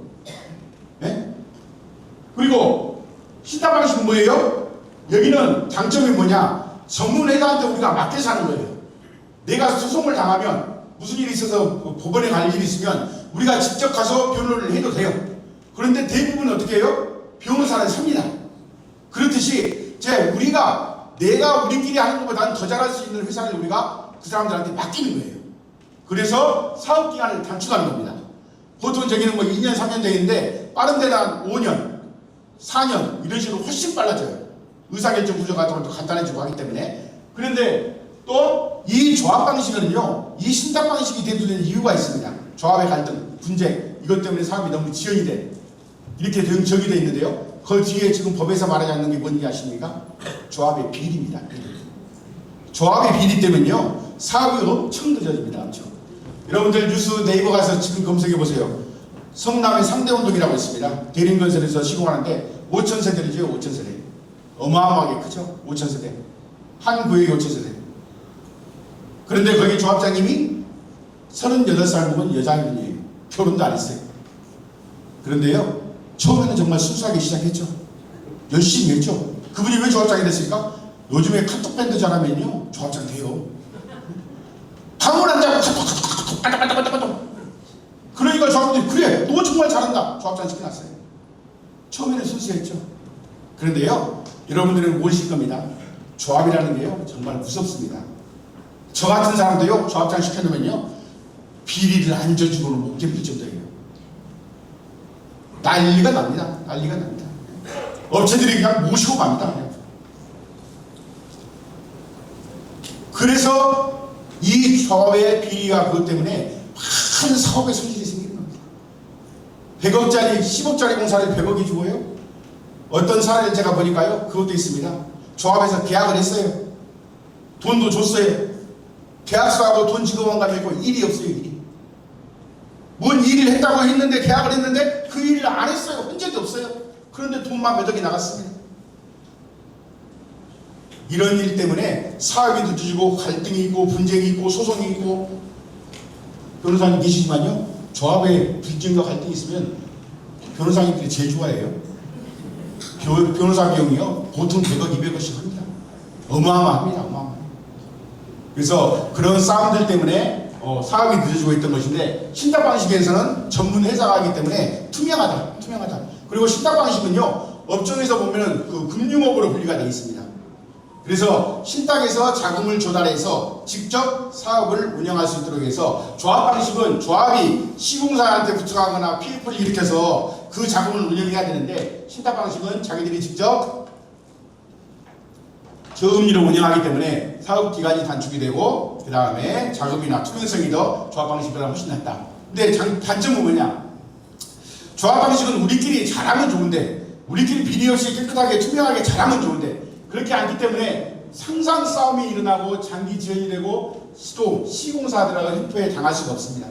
네? 그리고 신탁 방식은 뭐예요? 여기는 장점이 뭐냐? 전문회사한테 우리가 맡겨서 하는 거예요. 내가 소송을 당하면 무슨 일이 있어서 법원에 갈 일이 있으면 우리가 직접 가서 변호를 해도 돼요. 그런데 대부분 어떻게 해요? 변호사를 삽니다. 그렇듯이 내가 우리끼리 하는 것보다는 더 잘할 수 있는 회사를 우리가 그 사람들한테 맡기는 거예요. 그래서 사업 기간을 단축하는 겁니다. 보통 저기는 뭐 2년, 3년 되는데 빠른 데는 한 5년, 4년 이런 식으로 훨씬 빨라져요. 의사결정 구조 같은 것도 간단해지고 하기 때문에. 그런데 또 이 조합 방식은요, 이 신탁 방식이 대두된 이유가 있습니다. 조합의 갈등, 분쟁, 이것 때문에 사업이 너무 지연이 돼. 이렇게 정의되어 있는데요. 그 뒤에 지금 법에서 말하지 않는 게 뭔지 아십니까? 조합의 비리입니다. 조합의 비리 때문에요, 사업이 엄청 늦어집니다. 엄청. 여러분들 뉴스 네이버 가서 지금 검색해 보세요. 성남의 상대운동이라고 있습니다. 대림건설에서 시공하는데 5,000세대이죠. 5,000세대. 어마어마하게 크죠. 5,000세대. 한 구역에 5,000세대. 그런데 거기 조합장님이 38살 먹은 여자분이에요. 결혼도 안 했어요. 그런데요, 처음에는 정말 순수하게 시작했죠. 열심히 했죠. 그분이 왜 조합장이 됐습니까? 요즘에 카톡 밴드 잘하면요, 조합장 돼요. 방울 안 잡고 카톡. 그러니까 조합장들이, 그래, 너 정말 잘한다. 조합장 시켜놨어요. 처음에는 순수했죠. 그런데요, 여러분들은 모르실 겁니다. 조합이라는 게요, 정말 무섭습니다. 저 같은 사람도요, 조합장 시켜놓으면요, 비리를 안 져주고는 못 견딜 정도예요. 난리가 납니다. 난리가 납니다. 업체들이 그냥 모시고 갑니다. 그냥 그래서 이 조합의 비리가 그것 때문에 많은 사업의 손실이 생기는 겁니다. 100억짜리, 10억짜리 공사를 100억이 주고요. 어떤 사례를 제가 보니까요, 그것도 있습니다. 조합에서 계약을 했어요. 돈도 줬어요. 계약서하고 돈 지급한 감이 있고 일이 없어요, 일이. 뭔 일을 했다고 했는데, 계약을 했는데 그 일을 안 했어요. 한 적이 없어요. 그런데 돈만 몇 억이 나갔습니다. 이런 일 때문에 사업이 늦어지고 갈등이 있고 분쟁이 있고 소송이 있고, 변호사님 계시지만요, 조합에 분쟁과 갈등이 있으면 변호사님들이 제일 좋아해요. 변호사 비용이요 보통 100억, 200억씩 합니다. 어마어마합니다. 어마어마합니다. 그래서 그런 싸움들 때문에 사업이 늦어지고 있던 것인데, 신탁 방식에서는 전문 회사가 하기 때문에 투명하다. 그리고 신탁 방식은요, 업종에서 보면은 그 금융업으로 분리가 되어 있습니다. 그래서 신탁에서 자금을 조달해서 직접 사업을 운영할 수 있도록 해서, 조합 방식은 조합이 시공사한테 부탁하거나 PF를 일으켜서 그 자금을 운영해야 되는데, 신탁 방식은 자기들이 직접 저금리로 운영하기 때문에 사업 기간이 단축이 되고, 그 다음에 자금이나 투명성이 더 조합 방식보다 훨씬 낫다. 근데 단점은 뭐냐? 조합 방식은 우리끼리 잘하면 좋은데, 우리끼리 비리 없이 깨끗하게 투명하게 잘하면 좋은데, 그렇게 않기 때문에 상상 싸움이 일어나고 장기 지연이 되고 또 시공사들하고 협회에 당할 수가 없습니다.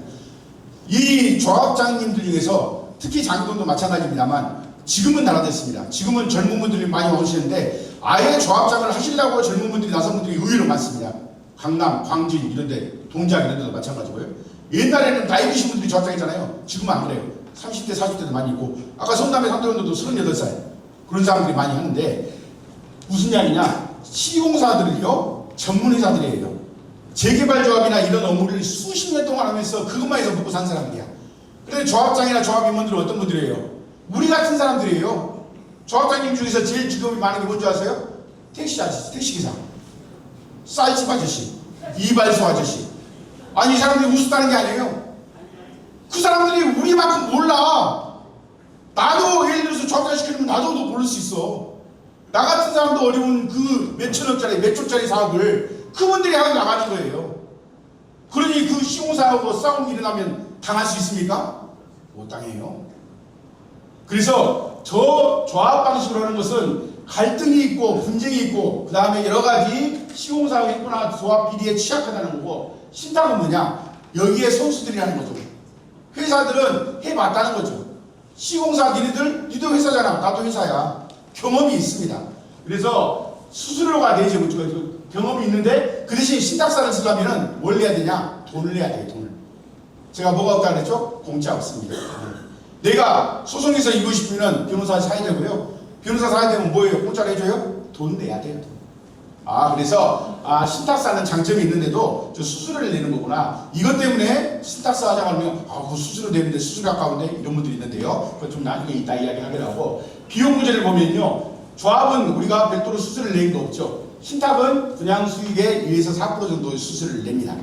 이 조합장님들 중에서 특히 장동도 마찬가지입니다만 지금은 달라졌습니다. 지금은 젊은 분들이 많이 오시는데 아예 조합장을 하시려고 젊은 분들이 나선 분들이 의외로 많습니다. 강남, 광주 이런데, 동작 이런 데도 마찬가지고요. 옛날에는 나이 드신 분들이 조합장이잖아요. 지금은 안 그래요. 30대, 40대도 많이 있고, 아까 성남의 상대원들도 38살 그런 사람들이 많이 하는데, 무슨 이야기냐? 시공사들이요, 전문회사들이에요. 재개발조합이나 이런 업무를 수십 년 동안 하면서 그것만 해서 먹고 산 사람들이야. 그런데 조합장이나 조합임원들은 어떤 분들이에요? 우리 같은 사람들이에요. 조합장님 중에서 제일 직업이 많은 게 뭔지 아세요? 택시 아저씨, 택시기사, 쌀집 아저씨, 이발소 아저씨. 아니, 이 사람들이 우습다는 게 아니에요. 그 사람들이 우리만큼 몰라. 나도 예를 들어서 조합장 시키면 나도 모를 수 있어. 나 같은 사람도 어려운 그 몇천억짜리, 몇 조짜리 사업을 그분들이 하고 나가는 거예요. 그러니 그 시공사하고 싸움이 일어나면 당할 수 있습니까? 못 당해요. 그래서 저 조합 방식으로 하는 것은 갈등이 있고 분쟁이 있고, 그 다음에 여러 가지 시공사하고 했거나 조합 비리에 취약하다는 거고, 신탁은 뭐냐? 여기에 선수들이 하는 거죠. 회사들은 해봤다는 거죠. 시공사 니도 회사잖아. 나도 회사야. 경험이 있습니다. 그래서 수수료가 내지 경험이 있는데, 그 대신 신탁사를 쓰려면 뭘 내야 되냐? 돈을 내야 돼요. 돈을. 제가 뭐가 없다 그랬죠? 공짜 없습니다. 내가 소송에서 이기고 싶으면 변호사 사야 되고요. 변호사 사야 되면 뭐예요? 공짜로 해줘요? 돈 내야 돼요. 그래서 신탁사는 장점이 있는데도 저 수수료를 내는 거구나. 이것 때문에 신탁사 하자고 하면 그 수수료 내는데 수수료 아까운데, 이런 분들이 있는데요. 그거 좀 나중에 이따 이야기하더라고. 비용 문제를 보면요, 조합은 우리가 별도로 수수료를 내는 거 없죠. 신탁은 분양 수익의 1에서 4% 정도의 수수료를 냅니다.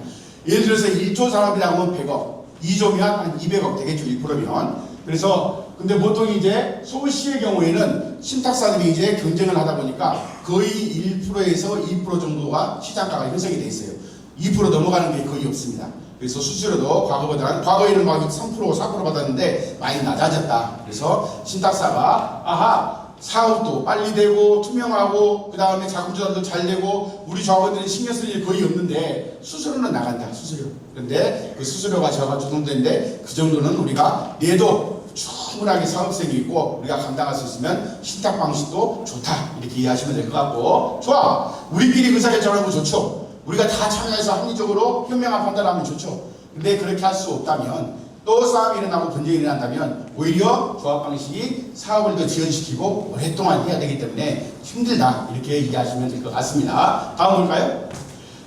예를 들어서 1조 사업이라고 하면 100억, 2조면 한 200억 되겠죠. 1%면. 그래서 근데 보통 이제 서울시의 경우에는 신탁사들이 이제 경쟁을 하다 보니까 거의 1%에서 2% 정도가 시장가가 형성이 돼 있어요. 2% 넘어가는 게 거의 없습니다. 그래서 수수료도 과거에는 막 3%, 4% 받았는데 많이 낮아졌다. 그래서 신탁사가 사업도 빨리 되고 투명하고, 그 다음에 자금 조달도 잘 되고, 우리 조합원들이 신경 쓸 일 거의 없는데 수수료는 나간다. 수수료. 그런데 그 수수료가 저가 주동되는데, 그 정도는 우리가 내도 충분하게 사업성이 있고 우리가 감당할 수 있으면 신탁 방식도 좋다. 이렇게 이해하시면 될 것 같고, 좋아. 우리끼리 의사결정하는 거 좋죠. 우리가 다 참여해서 합리적으로 현명한 판단하면 좋죠. 근데 그렇게 할 수 없다면, 또 싸움이 일어나고 분쟁이 일어난다면 오히려 조합 방식이 사업을 더 지연시키고 오랫동안 해야 되기 때문에 힘들다. 이렇게 이해하시면 될 것 같습니다. 다음 볼까요?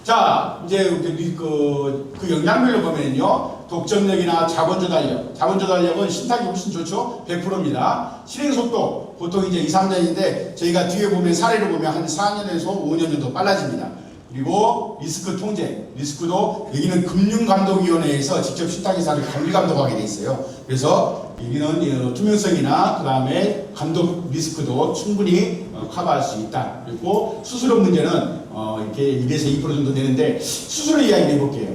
자, 이제 그 역량별로 보면요, 독점력이나 자본조달력은 신탁이 훨씬 좋죠. 100%입니다. 실행속도 보통 이제 2, 3년인데 저희가 뒤에 보면 사례를 보면 한 4년에서 5년 정도 빨라집니다. 그리고 리스크 통제, 리스크도 여기는 금융감독위원회에서 직접 신탁회사를 관리감독하게 돼 있어요. 그래서 여기는 투명성이나 그 다음에 감독 리스크도 충분히 커버할 수 있다. 그리고 수수료 문제는 이렇게 1에서 2% 정도 되는데 수수료 이야기 해볼게요.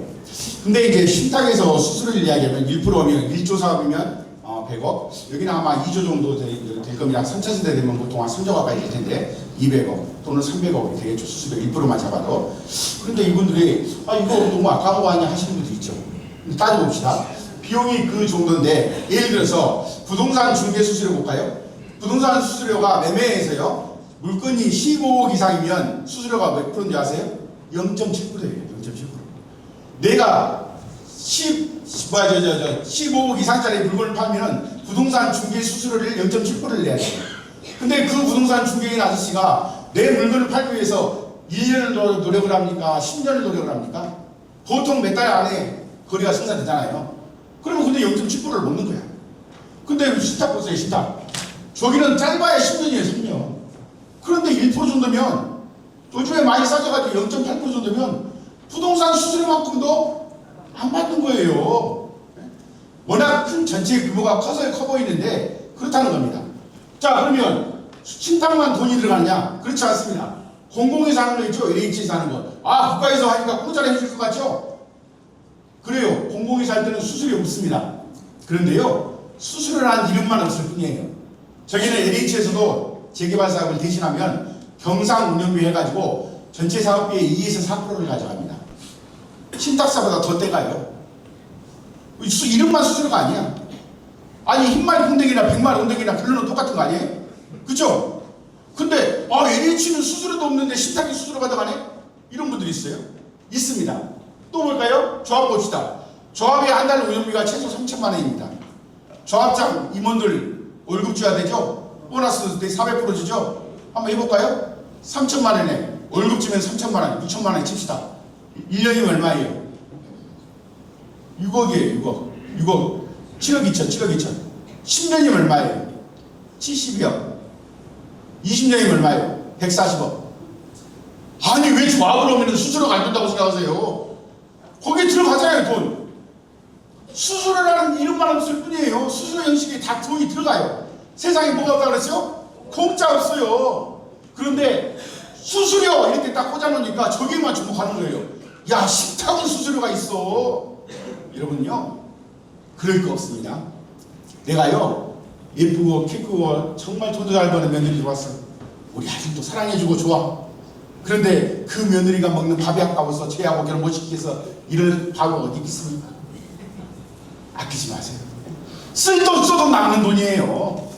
근데 이제 신탁에서 수수료를 이야기하면 1%면 1조 사업이면 100억, 여기는 아마 2조 정도 될 겁니다. 3차세대 되면 보통 한 3조 가까이 될 텐데 200억 또는 300억이 되겠죠. 수수료 1%만 잡아도. 그런데 이분들이 이거 너무 아까운 거 아니야 하시는 분도 있죠. 따져봅시다. 비용이 그 정도인데 예를 들어서 부동산 중개 수수료 볼까요? 부동산 수수료가 매매에서요 물건이 15억 이상이면 수수료가 몇 프로인지 아세요? 0.7%예요. 0.7%. 내가 15억 이상짜리 물건을 팔면 부동산 중개 수수료를 0.7%를 내야 돼요. 근데 그 부동산 중개인 아저씨가 내 물건을 팔기 위해서 1년을 노력을 합니까? 10년을 노력을 합니까? 보통 몇 달 안에 거래가 성사되잖아요. 그러면 근데 0.7%를 먹는 거야. 근데 신탁 보세요, 신탁. 저기는 짧아야 10년이에요, 3년. 그런데 1% 정도면, 요즘에 많이 싸져가지고 0.8% 정도면 부동산 수수료만큼도 안 받는 거예요. 워낙 큰 전체 규모가 커서 커 보이는데 그렇다는 겁니다. 자, 그러면 신탁만 돈이 들어가느냐? 그렇지 않습니다. 공공에서 하는 거 있죠? LH에서 하는 거. 국가에서 하니까 공짜로 해줄 것 같죠? 그래요. 공공에서 할 때는 수수료 없습니다. 그런데요, 수수료라는 이름만 없을 뿐이에요. 저기는 LH에서도 재개발 사업을 대신하면 경상 운영비 해가지고 전체 사업비의 2에서 4%를 가져갑니다. 신탁사보다 더 떼가요. 이름만 수수료가 아니야. 아니 흰말 홍대기나 백말 홍대기나 결론은 똑같은 거 아니에요? 그쵸? 근데 LH는 수수료도 없는데 신탁이 수수료가 들어가네? 이런 분들이 있어요? 있습니다. 또 볼까요? 조합 봅시다. 조합의 한 달 운영비가 최소 3천만 원입니다. 조합장 임원들 월급 줘야 되죠? 보너스 때 400% 주죠? 한번 해볼까요? 3천만 원에 월급 주면 3천만 원, 6천만 원 칩시다. 1년이면 얼마예요? 6억이에요, 6억. 7억 2천, 7억 2천. 10년이면 얼마예요? 72억. 20년이면 얼마예요? 140억. 아니, 왜 조합을 하면 수수료가 안 된다고 생각하세요? 거기에 들어가잖아요, 돈. 수수료라는 이름만 없을 뿐이에요. 수수료 형식에 다 돈이 들어가요. 세상에 뭐가 없다고 그랬어요? 공짜 없어요. 그런데 수수료 이렇게 딱 꽂아놓으니까 저기에만 주목하는 거예요. 야, 식탁은 수수료가 있어. 여러분요, 그럴 거 없습니다. 내가요, 예쁘고 키 크고 정말 돈도 잘 버는 며느리 들어왔어. 우리 아직도 사랑해주고 좋아. 그런데 그 며느리가 먹는 밥이 아까워서 쟤하고 결혼 못 시켜서 이런 밥이 어디 있습니까? 아끼지 마세요. 쓸 돈 써도 남는 돈이에요.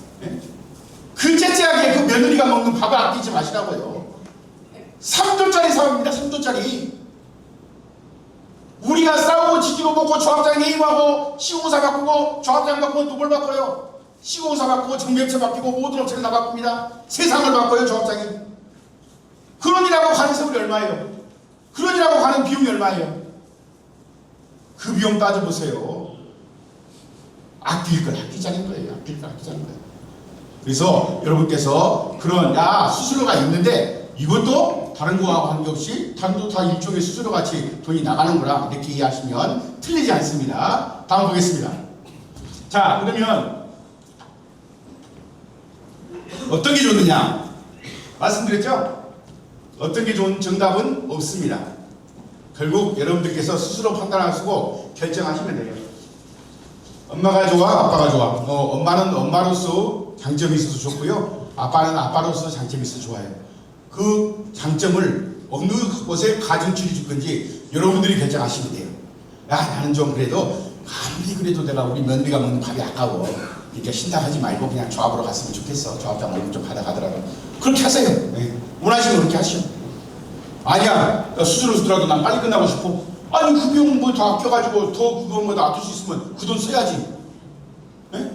그 째째하게 그 며느리가 먹는 밥을 아끼지 마시라고요. 3조짜리 사업입니다. 3조짜리. 우리가 싸우고 지지고 먹고 조합장 해임하고 시공사 바꾸고 조합장 바꾸면 누굴 바꿔요? 시공사 바꾸고 정비업체 바뀌고 모든 업체를 다 바꿉니다. 세상을 바꿔요, 조합장이. 그러니라고 가는 세월이 얼마예요? 그러니라고 가는 비용이 얼마예요? 그 비용 따져보세요. 아낄 걸 아끼자는 거예요. 아낄 걸 아끼자는 거예요. 그래서 여러분께서 그런 수수료가 있는데 이것도 다른 거하고 관계없이 다른도 다 일종의 수수료 같이 돈이 나가는 거라 이렇게 이해하시면 틀리지 않습니다. 다음 보겠습니다. 자, 그러면 어떤 게 좋느냐? 말씀드렸죠? 어떤 게 좋은 정답은 없습니다. 결국 여러분들께서 스스로 판단하시고 결정하시면 돼요. 엄마가 좋아, 아빠가 좋아. 엄마는 엄마로서 장점이 있어서 좋고요. 아빠는 아빠로서 장점이 있어서 좋아요. 그 장점을 어느 곳에 가중치를 줄 건지 여러분들이 결정하시면 돼요. 나는 좀 그래도 아무리 그래도 내가 우리 며느리가 먹는 밥이 아까워. 그러니까 신당하지 말고 그냥 조합으로 갔으면 좋겠어. 조합장 월급 좀 받아가더라도. 그렇게 하세요. 네. 원하시면 그렇게 하시오. 아니야, 수수료 주더라도 난 빨리 끝나고 싶어. 아니, 그 비용 뭐 다 아껴가지고 더 그거 놔둘 수 있으면 그 돈 써야지. 네?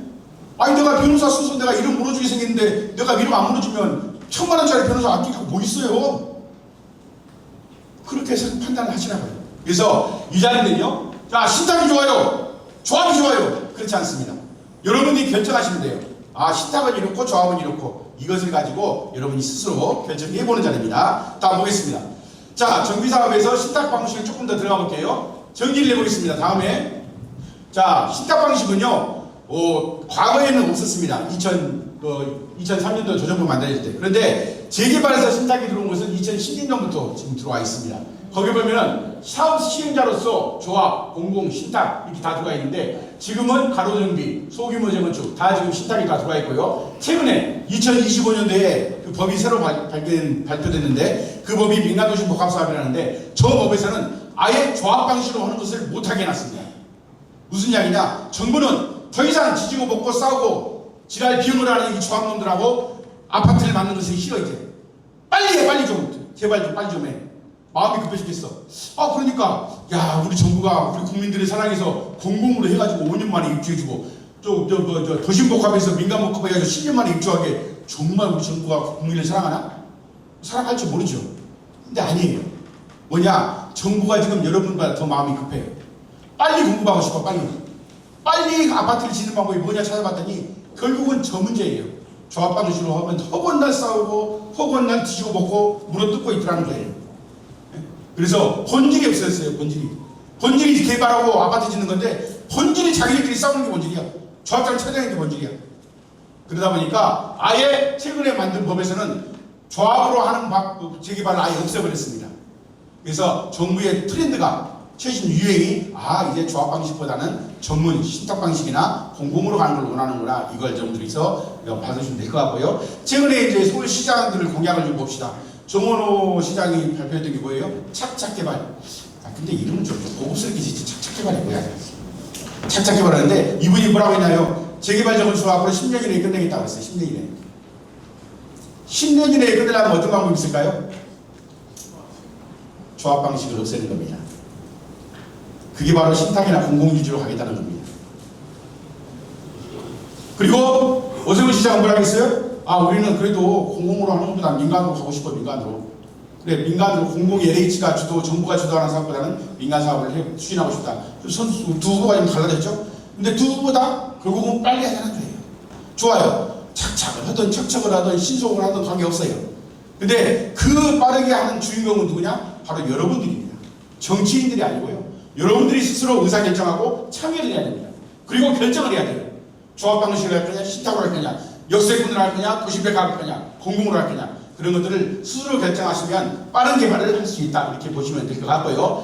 아니, 내가 변호사 써서 내가 이름 물어주게 생겼는데 내가 이름 안 물어주면 1,000만 원짜리 변호사 아끼고 뭐 있어요? 그렇게 해서 판단을 하시라고요. 그래서 이 자리는요, 자, 신탁이 좋아요, 조합이 좋아요. 그렇지 않습니다. 여러분이 결정하시면 돼요. 신탁은 이렇고 조합은 이렇고, 이것을 가지고 여러분이 스스로 결정해보는 자리입니다. 다음 보겠습니다. 자, 정비사업에서 신탁 방식을 조금 더 들어가 볼게요. 정리를 해보겠습니다. 다음에. 자, 신탁 방식은요, 과거에는 없었습니다. 2003년도 조정부 만들어질 때. 그런데 재개발에서 신탁이 들어온 것은 2010년도부터 지금 들어와 있습니다. 거기 보면은 사업 시행자로서 조합, 공공, 신탁 이렇게 다 들어가 있는데 지금은 가로정비, 소규모 재건축 다 지금 신탁이 다 들어가 있고요. 최근에 2025년도에 그 법이 새로 발표됐는데 그 법이 민간도시복합사업이라는데 저 법에서는 아예 조합 방식으로 하는 것을 못하게 해놨습니다. 무슨 이야기냐? 정부는 더 이상 지지고 볶고 싸우고 지랄 비용을 하는 이 조합놈들하고 아파트를 만드는 것이 싫어 이제. 빨리 해, 빨리 좀. 제발 좀 빨리 좀 해. 마음이 급해 죽겠어. 그러니까 야 우리 정부가 우리 국민들의 사랑해서 공공으로 해가지고 5년 만에 입주해주고 도심복합에서 민간복합해가지고 10년 만에 입주하게 정말 우리 정부가 국민을 사랑하나? 사랑할 줄 모르죠. 근데 아니에요. 뭐냐? 정부가 지금 여러분보다 더 마음이 급해요. 빨리 공부하고 싶어 빨리 아파트를 짓는 방법이 뭐냐 찾아봤더니 결국은 저 문제예요. 조합 방식으로 하면 허건날 싸우고 허건날 뒤지고 먹고 물어뜯고 있더라는 거예요. 그래서 본질이 없어졌어요. 본질이 개발하고 아파트 짓는 건데 본질이 자기들끼리 싸우는 게 본질이야. 조합장 찾아내는 게 본질이야. 그러다 보니까 아예 최근에 만든 법에서는 조합으로 하는 재개발을 아예 없애버렸습니다. 그래서 정부의 트렌드가 최신 유행이 이제 조합 방식보다는 전문 신탁 방식이나 공공으로 가는 걸 원하는구나. 이걸 여러분들이서 받으시면 될 것 같고요. 최근에 이제 서울시장들을 공약을 좀 봅시다. 정원호 시장이 발표했던 게 뭐예요? 착착개발. 근데 이름은 좀 고급스럽게 짓지. 착착개발이 뭐야? 착착개발하는데 이분이 뭐라고 했나요? 재개발 정원수 앞으로 10년 이내에 끝내겠다고 했어요. 10년 이내에. 10년 이내에 끝내려면 어떤 방법이 있을까요? 조합 방식을 없애는 겁니다. 그게 바로 신탁이나 공공유지로 가겠다는 겁니다. 그리고 오세훈 시장은 뭐라고 했어요? 우리는 그래도 공공으로 하는 것보다 민간으로 가고 싶어. 민간으로. 그래, 민간으로 공공 LH가 정부가 주도하는 사업보다는 민간 사업을 추진하고 싶다. 선수 두 후보가 좀 달라졌죠? 근데 두 후보 다 결국은 빨리 하자는 거예요. 좋아요. 착착을 하든 척척을 하든 신속을 하든 관계없어요. 근데 그 빠르게 하는 주인공은 누구냐? 바로 여러분들입니다. 정치인들이 아니고요. 여러분들이 스스로 의사결정하고 참여를 해야 됩니다. 그리고 결정을 해야 돼요. 조합 방식을 할 거냐, 신탁으로 할 거냐, 역세권을 할 거냐, 도시백화를 할 거냐, 공공으로 할 거냐, 그런 것들을 스스로 결정하시면 빠른 개발을 할 수 있다. 이렇게 보시면 될 것 같고요.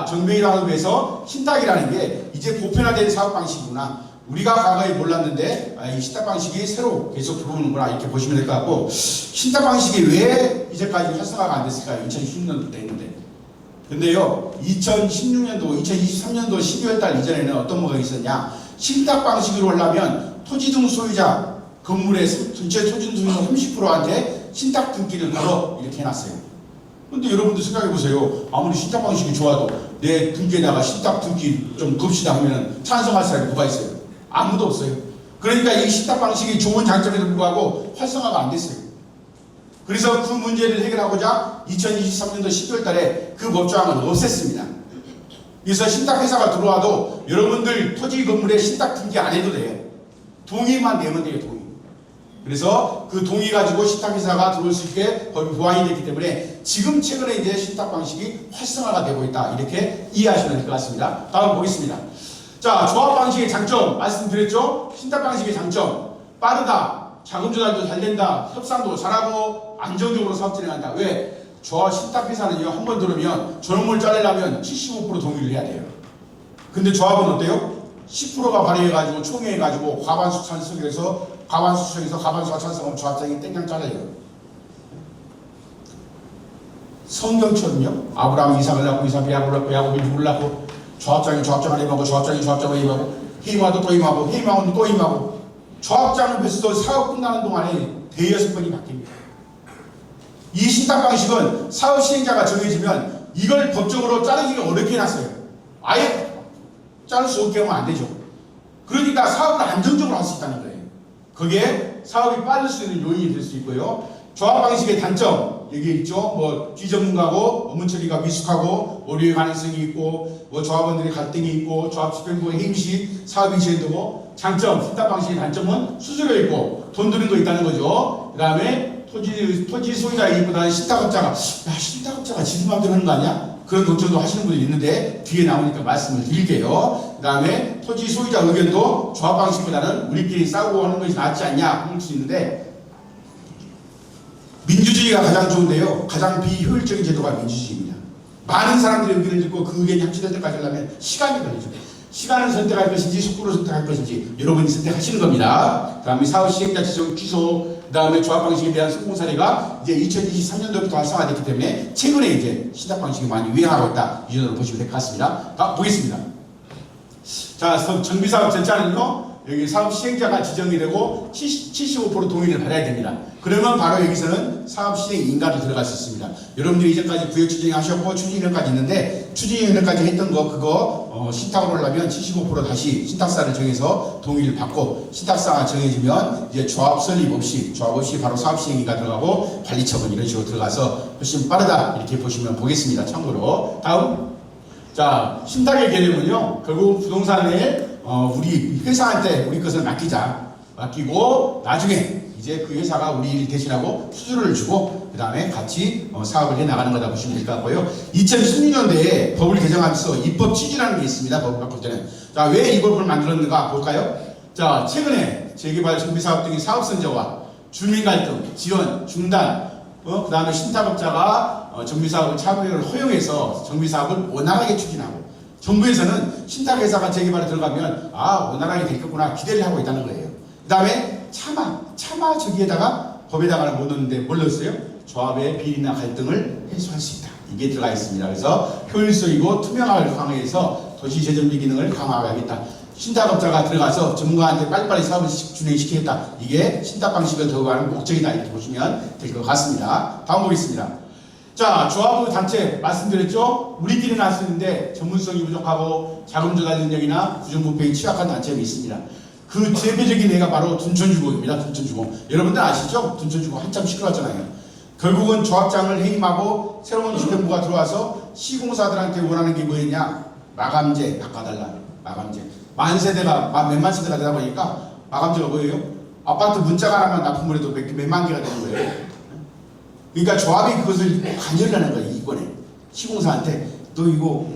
정비사업에서 신탁이라는 게 이제 보편화된 사업 방식이구나. 우리가 과거에 몰랐는데 이 신탁 방식이 새로 계속 들어오는구나. 이렇게 보시면 될 것 같고, 신탁 방식이 왜 이제까지 활성화가 안 됐을까요? 2016년도 때 했는데. 근데요, 2016년도, 2023년도 12월 달 이전에는 어떤 뭐가 있었냐? 신탁 방식으로 하려면 토지 등 소유자, 건물의 전체 토지 등 30%한테 신탁 등기를 걸어 이렇게 해놨어요. 근데 여러분들 생각해보세요. 아무리 신탁 방식이 좋아도 내 등기에다가 신탁 등기 좀 겁시다 하면 찬성할 사람이 누가 있어요? 아무도 없어요. 그러니까 이 신탁 방식이 좋은 장점에도 불구하고 활성화가 안 됐어요. 그래서 그 문제를 해결하고자 2023년도 12월 달에 그 법조항을 없앴습니다. 그래서 신탁회사가 들어와도 여러분들 토지 건물에 신탁 등기 안 해도 돼요. 동의만 내면 돼요, 동의. 그래서 그 동의 가지고 신탁회사가 들어올 수 있게 법이 보완이 됐기 때문에 지금 최근에 이제 신탁 방식이 활성화가 되고 있다. 이렇게 이해하시면 될 것 같습니다. 다음 보겠습니다. 자, 조합 방식의 장점 말씀드렸죠? 신탁 방식의 장점. 빠르다. 자금 조달도 잘 된다. 협상도 잘하고 안정적으로 사업 진행한다. 왜? 신탁회사는요, 한 번 들으면 저놈을 자르려면 75% 동의를 해야 돼요. 근데 조합은 어때요? 10%가 발의해가지고 총회해가지고 과반수 찬성에서 과반수가 찬성하면 조합장이 땡깡 잘라요. 성경처럼요. 아브라함이 이삭을 낳고 이삭이 야곱이 누구를 낳고 조합장이 조합장을 해임하고 조합장이 조합장을 해임하고 해임하고 또 해임하고 해임하고 또 해임하고 조합장을 뵀어도 사업 끝나는 동안에 대여섯 번이 바뀝니다. 이 신탁 방식은 사업 시행자가 정해지면 이걸 법적으로 자르기가 어렵게 해놨어요. 아예 자를 수 없게 하면 안 되죠. 그러니까 사업을 안정적으로 할 수 있다는 거예요. 그게 사업이 빠질 수 있는 요인이 될 수 있고요. 조합 방식의 단점 여기 있죠. 비전문가고 업무 처리가 미숙하고 오류의 가능성이 있고 조합원들의 갈등이 있고 조합 집행부의 해임 시 사업이 지연되고 장점 신탁 방식의 단점은 수수료 있고 돈 드는 거 있다는 거죠. 그 다음에 토지 소유자이기보다는 신탁업자가 야 신탁업자가 지들 마음대로 하는 거 아니야? 그런 걱정도 하시는 분이 있는데 뒤에 나오니까 말씀을 드릴게요. 그 다음에 토지 소유자 의견도 조합 방식보다는 우리끼리 싸우고 하는 것이 낫지 않냐 할 수 있는데 민주주의가 가장 좋은데요. 가장 비효율적인 제도가 민주주의입니다. 많은 사람들의 의견을 듣고 그 의견이 합치될 때까지 하려면 시간이 걸리죠. 시간을 선택할 것인지 속도를 선택할 것인지 여러분이 선택하시는 겁니다. 그 다음에 사업 시행자 지정 취소, 그 다음에 조합 방식에 대한 성공 사례가 이제 2023년도부터 활성화됐기 때문에 최근에 이제 시작 방식이 많이 유행하고 있다. 이 정도로 보시면 될 것 같습니다. 보겠습니다. 자, 정비사업 절차는요. 여기 사업 시행자가 지정이 되고 75% 동의를 받아야 됩니다. 그러면 바로 여기서는 사업 시행 인가를 들어갈 수 있습니다. 여러분들이 이제까지 구역 추진하셨고 추진위원까지 있는데 추진위원까지 했던 거 그거 신탁을 하려면 75% 다시 신탁사를 정해서 동의를 받고 신탁사가 정해지면 이제 조합 없이 바로 사업 시행 인가 들어가고 관리 처분 이런 식으로 들어가서 훨씬 빠르다 이렇게 보시면 보겠습니다. 참고로 다음 자 신탁의 개념은요 결국 부동산에 우리 회사한테 우리 것을 맡기고 나중에 이제 그 회사가 우리 일 대신하고 수수료를 주고 그 다음에 같이 사업을 해 나가는 거다 보시면 될 것 같고요. 2016년도에 법을 개정하면서 입법 취지라는 게 있습니다. 법을 바꿀 때는 자 왜 이 법을 만들었는가 볼까요? 자 최근에 재개발 정비사업 등의 사업선저와 주민 갈등, 지원, 중단 그 다음에 신탁업자가 정비사업을 차별을 허용해서 정비사업을 원활하게 추진하고 정부에서는 신탁회사가 재개발에 들어가면 원활하게 되겠구나 기대를 하고 있다는 거예요. 그 다음에 차마 저기에다가 법에다가는 못 넣는데 뭘 넣었어요? 조합의 비리나 갈등을 해소할 수 있다. 이게 들어가 있습니다. 그래서 효율성이고 투명함을 강화해서 도시재정비 기능을 강화하겠다. 신탁업자가 들어가서 전문가한테 빨리빨리 사업을 진행시키겠다. 이게 신탁 방식을 더하는 목적이다. 이렇게 보시면 될 것 같습니다. 다음 보겠습니다. 자, 조합의 단체 말씀드렸죠? 우리끼리는 할 수 있는데 전문성이 부족하고 자금 조달 능력이나 부정부패에 취약한 단체가 있습니다. 그 대표적인 애가 바로 둔촌주공입니다. 둔촌주공. 여러분들 아시죠? 둔촌주공 한참 시끄러웠잖아요. 결국은 조합장을 해임하고 새로운 주변부가 들어와서 시공사들한테 원하는 게 뭐였냐? 마감재 바꿔달라. 마감재. 몇만 세대가 되다 보니까 마감재가 뭐예요? 아파트 문자가 하나만 납품을 해도 몇만 개가 되는 거예요. 그러니까 조합이 그것을 관여를 하는 거예요. 이번에 시공사한테 너 이거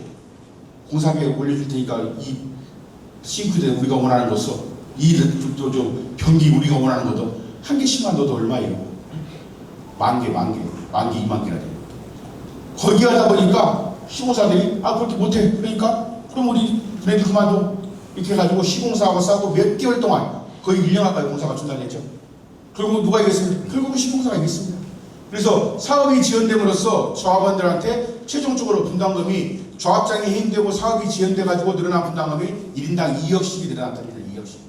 공사비에 올려줄 테니까 이 싱크대 우리가 원하는 거 써. 이 변기 우리가 원하는 것도 한 개씩만 넣어도 얼마예요? 만 개, 2만 개나 돼요. 거기 하다 보니까 시공사들이 그렇게 못해. 그러니까 그럼 우리 분해도 그만둬. 이렇게 해가지고 시공사하고 싸우고 몇 개월 동안 거의 1년 가까이 공사가 중단했죠. 결국 누가 이겼습니까? 결국은 시공사가 이겼습니다. 그래서 사업이 지연됨으로써 조합원들한테 최종적으로 분담금이 조합장이 해임되고 사업이 지연돼가지고 늘어난 분담금이 1인당 2억씩이 늘어났답니다. 2억씩.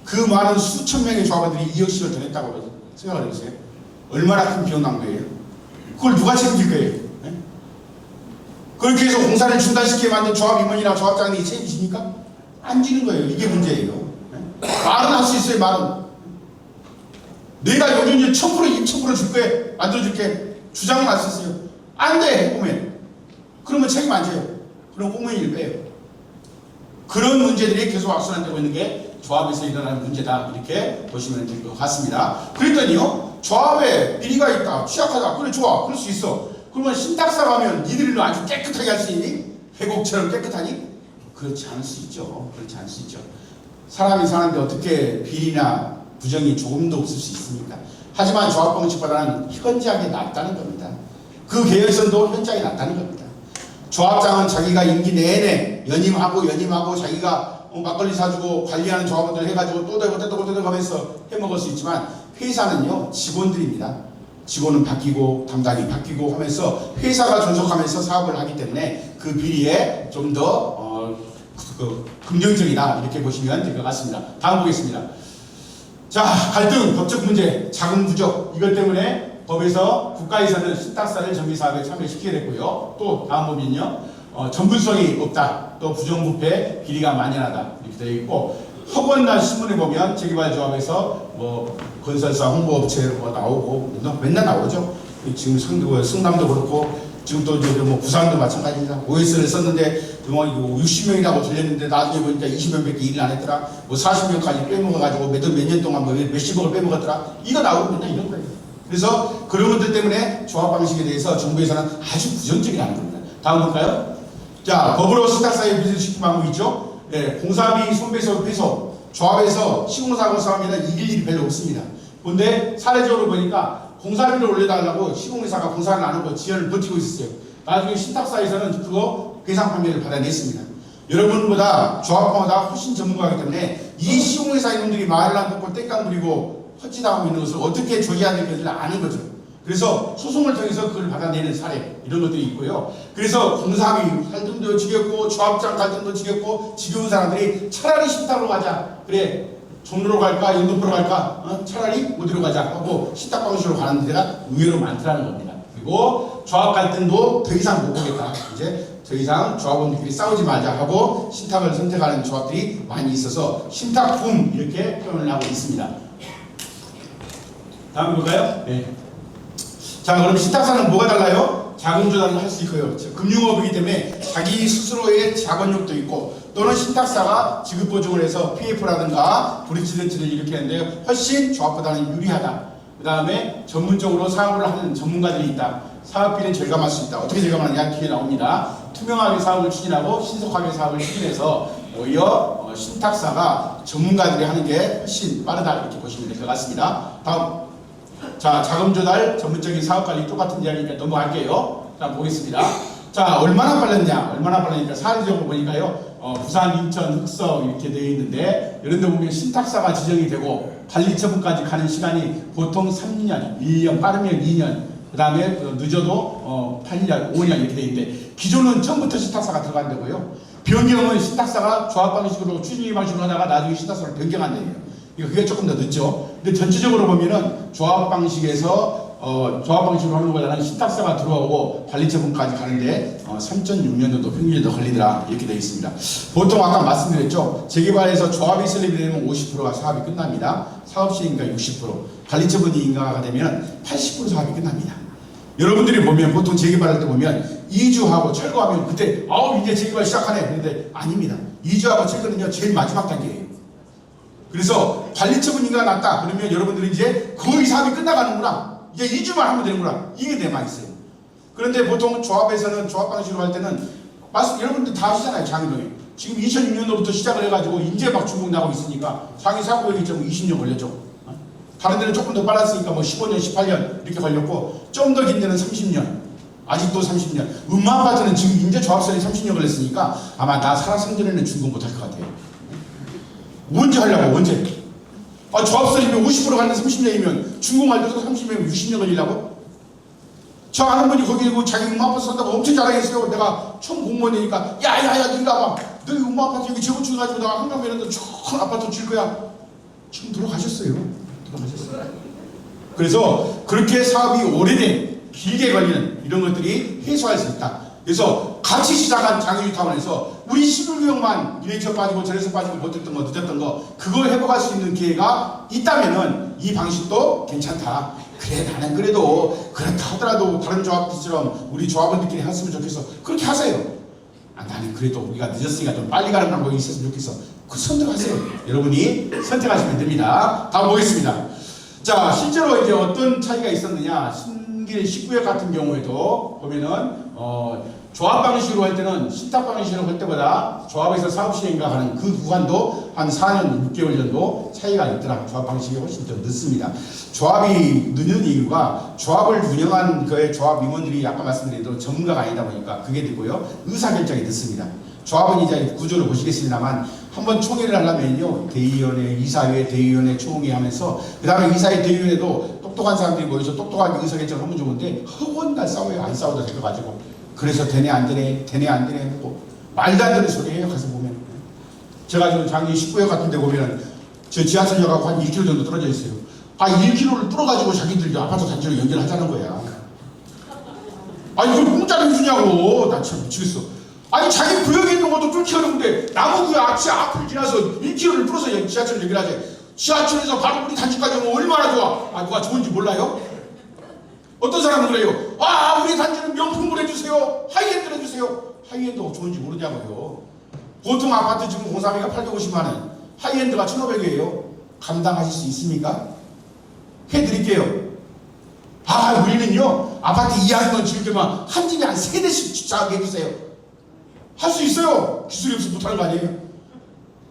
그 많은 수천 명의 조합원들이 2억씩을 더 냈다고 생각을 해보세요. 얼마나 큰 비용 낭비예요. 그걸 누가 책임질 거예요? 네? 그렇게 해서 공사를 중단시키게 만든 조합 임원이나 조합장이 책임지십니까? 안 지는 거예요. 이게 문제예요. 네? 말은 할 수 있어요. 말은. 내가 여기 1000% 2000% 줄 거에 만들어줄게. 주장을 할 수 있어요. 안 돼. 보면. 그러면 책임 안 져요. 그럼 공무원을 빼요. 그런 문제들이 계속 악순환되고 있는 게 조합에서 일어나는 문제다. 이렇게 보시면 될 것 같습니다. 그랬더니요. 조합에 비리가 있다. 취약하다. 그래 좋아. 그럴 수 있어. 그러면 신탁사 가면 니들은 아주 깨끗하게 할 수 있니? 회곡처럼 깨끗하니? 그렇지 않을 수 있죠. 그렇지 않을 수 있죠. 사람이 사는데 어떻게 비리나 부정이 조금도 없을 수 있습니까? 하지만 조합 방식보다는 현저하게 낫다는 겁니다. 그 개연성도 현저하게 낫다는 겁니다. 조합장은 자기가 임기 내내 연임하고 자기가 막걸리 사주고 관리하는 조합원들 해가지고 또 되고 하면서 해먹을 수 있지만 회사는요 직원들입니다. 직원은 바뀌고 담당이 바뀌고 하면서 회사가 존속하면서 사업을 하기 때문에 그 비리에 좀 더 긍정적이다 이렇게 보시면 될 것 같습니다. 다음 보겠습니다. 자, 갈등, 법적 문제, 자금 부족 이것 때문에 법에서 국가에서는 신탁사를 정비사업에 참여시키게 됐고요. 또 다음 보면요. 전문성이 없다. 또 부정부패, 비리가 만연하다. 이렇게 되어 있고 허구한 신문에 보면 재개발조합에서 건설사 홍보업체 나오고 맨날 나오죠. 지금 성남도 그렇고 지금 또 부산도 마찬가지입니다. OS를 썼는데 그동안 60명이라고 들렸는데 나중에 보니까 20명밖에 일을 안 했더라. 뭐 40명까지 빼먹어가지고 몇 년 동안 뭐 몇십억을 빼먹었더라. 이거 나오고 맨날 이런 거예요. 그래서 그런 것들 때문에 조합 방식에 대해서 정부에서는 아주 부정적이라는 겁니다. 다음 볼까요? 자, 법으로 신탁사에 빚을 시킨 방법이 있죠. 네, 공사비 손배소 회소 조합에서 시공사고 싸움에는 이길 일이 별로 없습니다. 그런데 사례적으로 보니까 공사비를 올려달라고 시공회사가 공사를 안 하고 지연을 버티고 있었어요. 나중에 신탁사에서는 그거 배상 판매를 받아냈습니다. 여러분보다 조합보다 훨씬 전문가이기 때문에 이 시공회사 인원들이 말을 안 듣고 땡깡 부리고 헛짓하고 있는 것을 어떻게 조지해야 될지를 아는 거죠. 그래서 소송을 통해서 그걸 받아내는 사례 이런 것들이 있고요. 그래서 공사비 갈등도 지겹고 조합장 갈등도 지겹고 지겨운 사람들이 차라리 신탁으로 가자. 그래 종로로 갈까 연동포로 갈까 차라리 어디로 가자 하고 신탁 방식으로 가는 데가 의외로 많더라는 겁니다. 그리고 조합 갈등도 더 이상 못 보겠다. 이제 더 이상 조합원들끼리 싸우지 말자 하고 신탁을 선택하는 조합들이 많이 있어서 신탁붐 이렇게 표현을 하고 있습니다. 다음 볼까요? 네. 자, 그럼 신탁사는 뭐가 달라요? 자금 조달을 할 수 있고요. 금융업이기 때문에 자기 스스로의 자본력도 있고 또는 신탁사가 지급 보증을 해서 PF라든가 브릿지렌트를 일으키는데 훨씬 조합보다는 유리하다. 그 다음에 전문적으로 사업을 하는 전문가들이 있다. 사업비는 절감할 수 있다. 어떻게 절감하느냐 뒤에 나옵니다. 투명하게 사업을 추진하고 신속하게 사업을 추진해서 오히려 신탁사가 전문가들이 하는 게 훨씬 빠르다 이렇게 보시면 될 것 같습니다. 다음. 자, 자금 조달, 전문적인 사업 관리 똑같은 이야기니까 넘어갈게요. 자, 보겠습니다. 자, 얼마나 빨랐냐? 얼마나 빨랐니까 사례적으로 보니까요. 부산, 인천, 흑서 이렇게 되어 있는데 이런 데 보면 신탁사가 지정이 되고 관리 처분까지 가는 시간이 보통 3년, 1년, 빠르면 2년, 그 다음에 늦어도 8년, 5년 이렇게 되어 있는데 기존은 처음부터 신탁사가 들어간다고요. 변경은 신탁사가 조합 방식으로 추진위 방식으로 하다가 나중에 신탁사로 변경한다고요. 그게 조금 더 늦죠. 근데 전체적으로 보면은 조합 방식에서 조합 방식으로 하는 거보다는 신탁사가 들어오고 관리처분까지 가는데 3.6년 정도 평균이 더 걸리더라 이렇게 되어 있습니다. 보통 아까 말씀드렸죠. 재개발에서 조합이 설립이 되면 50%가 사업이 끝납니다. 사업 시행가 60%, 관리처분이 인가가 되면 80% 사업이 끝납니다. 여러분들이 보면 보통 재개발할 때 보면 2주하고 철거하면 그때 이제 재개발 시작하네. 그런데 아닙니다. 2주하고 철거는요 제일 마지막 단계예요. 그래서 관리처분인가 났다 그러면 여러분들이 이제 거의 사업이 끝나가는구나. 이제 2주만 하면 되는구나. 이게 내만 있어요. 그런데 보통 조합에서는 조합 방식으로 할 때는 여러분들 다 아시잖아요. 장인동에 지금 2006년도부터 시작을 해가지고 이제 막 중국 나고 있으니까 장이 사고력이 좀 20년 걸렸죠. 다른 데는 조금 더 빨랐으니까 뭐 15년, 18년 이렇게 걸렸고 좀 더 긴 데는 30년. 아직도 30년. 아파트는 지금 이제 조합설이 30년 걸렸으니까 아마 나 살아선 전에는 준공 못할 것 같아요. 언제 하려고 언제? 조합설이면 50% 가는 30년이면 준공할 때도 30년이면 60년 걸리려고? 저 아는 분이 거기 자기 아파트 산다고 엄청 자랑했어요. 내가 처음 공무원이니까 야야야 네가 봐. 너희 아파트 여기 재건축 해가지고 내가 한강변에도 좋은 아파트 줄 거야. 지금 들어가셨어요. 그래서 그렇게 사업이 오래된 길게 걸리는 이런 것들이 해소할 수 있다. 그래서 같이 시작한 장애유타원에서 우리 11개월만 이래서 빠지고 저래서 빠지고 못했던 거 늦었던 거 그걸 회복할 수 있는 기회가 있다면은 이 방식도 괜찮다. 그래 나는 그래도 그렇다 하더라도 다른 조합들처럼 우리 조합원들끼리 했으면 좋겠어. 그렇게 하세요. 나는 그래도 우리가 늦었으니까 좀 빨리 가는 방법이 있었으면 좋겠어. 그 선택하세요. 여러분이 선택하시면 됩니다. 다음 보겠습니다. 자, 실제로 이제 어떤 차이가 있었느냐. 신길 19역 같은 경우에도 보면은 조합 방식으로 할 때는 신탁 방식으로 할 때보다 조합에서 사업 시행가 하는 그 구간도 한 4년 6개월 정도 차이가 있더라. 조합 방식이 훨씬 더 늦습니다. 조합이 늦는 이유가 조합을 운영한 그의 조합 임원들이 아까 말씀드린 대로 전문가가 아니다 보니까 그게 되고요. 의사결정이 늦습니다. 조합은 이제 구조를 보시겠습니다만 한번 총회를 하려면요. 대의원회, 이사회, 대의원회, 총회 하면서 그 다음에 이사회, 대의원회도 똑똑한 사람들이 모여서 똑똑하게 의사결정을 하면 좋은데 허원날 싸워요. 안 싸워도 될 것 가지고. 그래서 되네 안 되네 되네 안 되네 하고 말도 안 되는 소리예요. 가서 보면 제가 좀 장기 19역 같은 데 보면 저 지하철역하고 한 1km 정도 떨어져 있어요. 1km를 뚫어가지고 자기들이 아파트 단지로 연결하자는 거야. 이걸 공짜로 해주냐고. 나 참 미치겠어. 자기 구역에 있는 것도 뚫기 어려운데 나무 구역 앞을 지나서 1km를 뚫어서 지하철을 연결하지. 지하철에서 바로 우리 단지까지 오면 얼마나 좋아. 누가 좋은지 몰라요? 어떤 사람은 그래요. 우리 단지는 명품으로 해주세요. 하이엔드로 해주세요. 하이엔드가 좋은지 모르냐고요. 보통 아파트 지금 공사비가 850만 원, 하이엔드가 1,500이에요. 감당하실 수 있습니까? 해드릴게요. 아, 우리는요 아파트 이하만 지을 때만 한 집에 한 3대씩 자게 해주세요. 할 수 있어요. 기술이 없어 못하는 거 아니에요.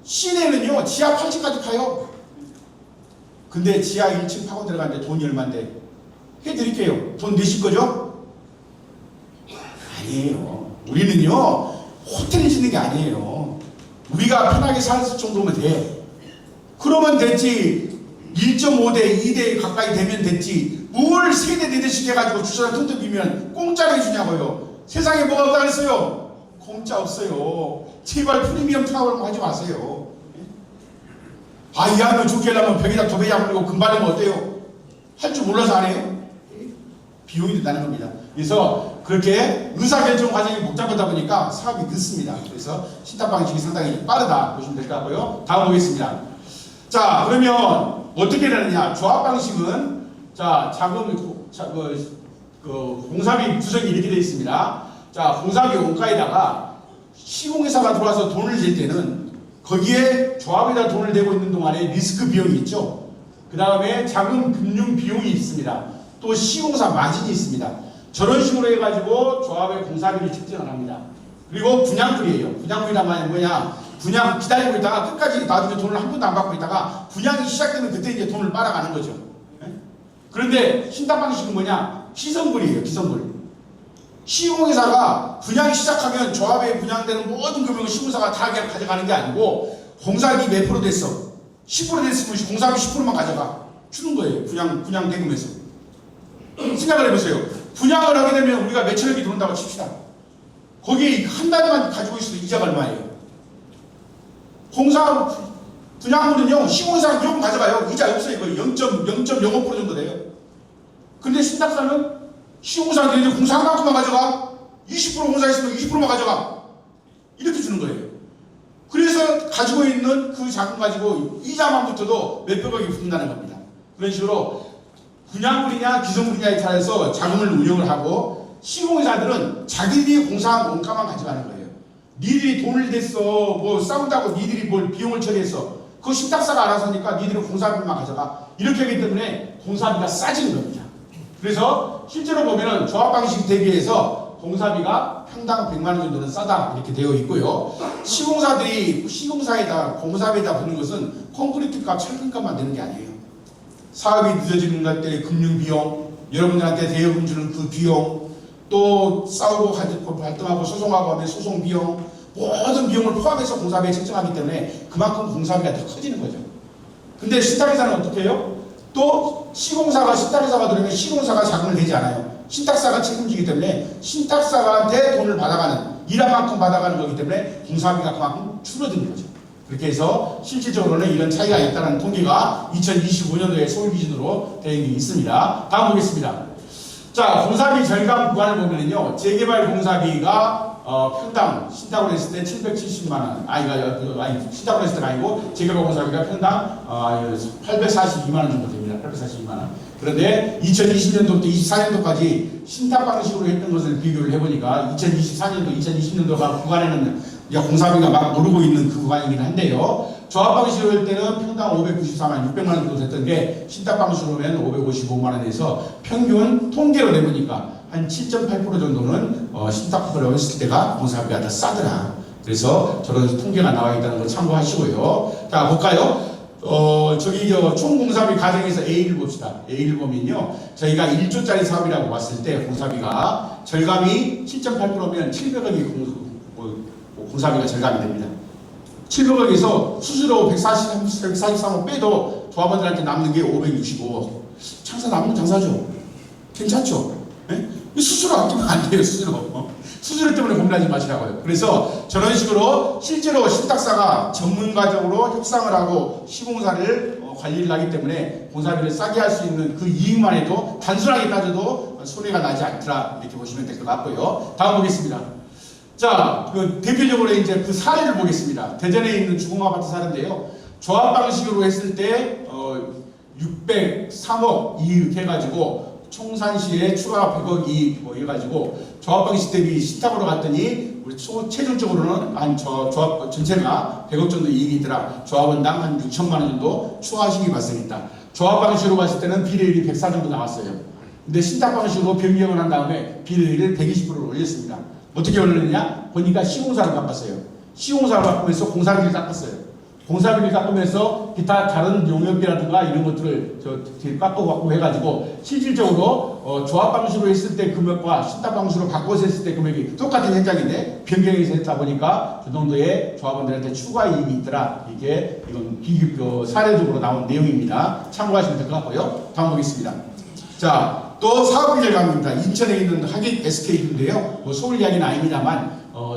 시내는요 지하 8층까지 파요. 근데 지하 1층 파고 들어가는데 돈이 얼만데? 해드릴게요. 돈 내실 거죠? 아니에요. 우리는요 호텔을 짓는 게 아니에요. 우리가 편하게 살 정도면 돼. 그러면 됐지. 1.5대 2대 가까이 되면 됐지. 뭘 3대 4대씩 해가지고 주차장 틈틈 비면 공짜로 해주냐고요. 세상에 뭐가 없다 그랬어요? 공짜 없어요. 제발 프리미엄 타워로 하지 마세요. 아, 이 하면 좋게 하려면 벽에다 도배장 뿌리고 금발하면 어때요? 할 줄 몰라서 안 해요? 비용이 든다는 겁니다. 그래서 그렇게 의사결정 과정이 복잡하다 보니까 사업이 늦습니다. 그래서 신탁 방식이 상당히 빠르다 보시면 될 것 같고요. 다음 보겠습니다. 자, 그러면 어떻게 되느냐? 조합 방식은 자, 공사비 구성이 이렇게 되어 있습니다. 자, 공사비 원가에다가 시공회사가 들어와서 돈을 낼 때는 거기에 조합에다 돈을 내고 있는 동안에 리스크 비용이 있죠. 그 다음에 자금 금융 비용이 있습니다. 또 시공사 마진이 있습니다. 저런 식으로 해가지고 조합의 공사비를 책정을 합니다. 그리고 분양불이에요. 분양불이란 말이 뭐냐? 분양 기다리고 있다가 끝까지 나중에 돈을 한 번도 안 받고 있다가 분양이 시작되면 그때 이제 돈을 빨아가는 거죠. 그런데 신탁 방식은 뭐냐? 기성불이에요. 기성불. 시공회사가 분양이 시작하면 조합에 분양되는 모든 금융을 시공사가 다 가져가는 게 아니고 공사비 몇 프로 됐어? 10% 됐으면 공사비 10%만 가져가 주는 거예요. 분양 대금에서. 생각을 해보세요. 분양을 하게 되면 우리가 몇천억이 들어온다고 칩시다. 거기 한 달만 가지고 있어도 이자가 얼마예요? 분양물은요 시공회사가 무조건 가져가요. 이자 없어요. 거의 0.05% 정도 돼요. 근데 신탁사는 시공사한테 이제 공사 한 만큼만 가져가. 20% 공사했으면 20%만 가져가. 이렇게 주는 거예요. 그래서 가지고 있는 그 자금 가지고 이자만 붙어도 몇백억이 붙는다는 겁니다. 그런 식으로 분양물이냐 기성물이냐에 따라서 자금을 운영을 하고 시공회사들은 자기들이 공사한 원가만 가져가는 거예요. 니들이 돈을 댔어 뭐 싸운다고 니들이 뭘 비용을 처리했어 그거 신탁사가 알아서 하니까 니들은 공사비만 가져가. 이렇게 하기 때문에 공사비가 싸지는 겁니다. 그래서 실제로 보면은 조합 방식 대비해서 공사비가 평당 100만 원 정도는 싸다 이렇게 되어 있고요. 시공사들이 시공사에다 공사비에다 붙는 것은 콘크리트 값, 철근 값만 되는 게 아니에요. 사업이 늦어지는 것 때 금융 비용, 여러분들한테 대여금 주는 그 비용, 또 싸우고 갈등하고 소송하고 하면 소송 비용, 모든 비용을 포함해서 공사비에 책정하기 때문에 그만큼 공사비가 더 커지는 거죠. 근데 신탁회사는 어떻게 해요? 또 시공사가 신탁회사가 들어오면 시공사가 자금을 내지 않아요. 신탁사가 책임지기 때문에 신탁사한테 돈을 받아가는 일한 만큼 받아가는 거기 때문에 공사비가 그만큼 줄어드는 거죠. 그렇게 해서 실질적으로는 이런 차이가 있다는 통계가 2025년도에 서울 기준으로 되어 있습니다. 다음 보겠습니다. 자, 공사비 절감 구간을 보면은요, 재개발 공사비가 평당 신탁으로 했을 때 770만 원. 아니 신탁으로 했을 때가 아니고 재개발 공사비가 평당 842만 원 정도 됩니다. 842만 원. 그런데 2020년도부터 24년도까지 신탁 방식으로 했던 것을 비교를 해보니까 2024년도, 2020년도 구간에는 공사비가 막 오르고 있는 그 구간이긴 한데요. 조합 방식으로 할 때는 평당 594만 600만 원 정도 됐던 게 신탁 방식으로 하면 555만 원에서 평균 통계로 내보니까 한 7.8% 정도는 신탁으로 했을 때가 공사비가 더 싸더라. 그래서 저런 통계가 나와 있다는 걸 참고하시고요. 자, 볼까요? 총 공사비 가정에서 A를 봅시다. A를 보면요. 저희가 1조짜리 사업이라고 봤을 때 공사비가 절감이 7.8%면 700억이 공사비가 절감이 됩니다. 700억에서 수수료 143억 빼도 조합원들한테 남는 게 565억. 장사 남는 장사죠. 괜찮죠? 네? 수수료 아끼면 안 돼요. 수수료 때문에 고민하지 마시라고요. 그래서 저런 식으로 실제로 신탁사가 전문가적으로 협상을 하고 시공사를 관리를 하기 때문에 공사비를 싸게 할 수 있는 그 이익만 해도 단순하게 따져도 손해가 나지 않더라. 이렇게 보시면 될 것 같고요. 다음 보겠습니다. 자, 대표적으로 이제 그 사례를 보겠습니다. 대전에 있는 주공아파트 사례인데요. 조합 방식으로 했을 때 603억 이익 해가지고 총산시에 추가 100억 이익 해가지고 조합 방식 대비 신탁으로 갔더니 최종적으로는 한 조합 전체가 100억 정도 이익이 있더라. 조합원당 한 6천만 원 정도 추가하시기 발생했다. 조합 방식으로 봤을 때는 비례율이 104 정도 나왔어요. 근데 신탁 방식으로 변경을 한 다음에 비례율을 120%로 올렸습니다. 어떻게 올렸느냐? 보니까 시공사를 바꿨어요. 시공사를 바꾸면서 공사비를 깎았어요. 공사비를 깎으면서 기타 다른 용역비라든가 이런 것들을 깎고 해가지고 실질적으로 조합 방식으로 했을 때 금액과 신탁 방식으로 바꿔서 했을 때 금액이 똑같은 현장인데 변경해서 했다 보니까 그 정도의 조합원들한테 추가 이익이 있더라. 이건 비교 사례적으로 나온 내용입니다. 참고하시면 될 것 같고요. 다음 보겠습니다. 자, 또 사업비 절감입니다. 인천에 있는 하객 SK인데요. 뭐 서울 이야기는 아닙니다만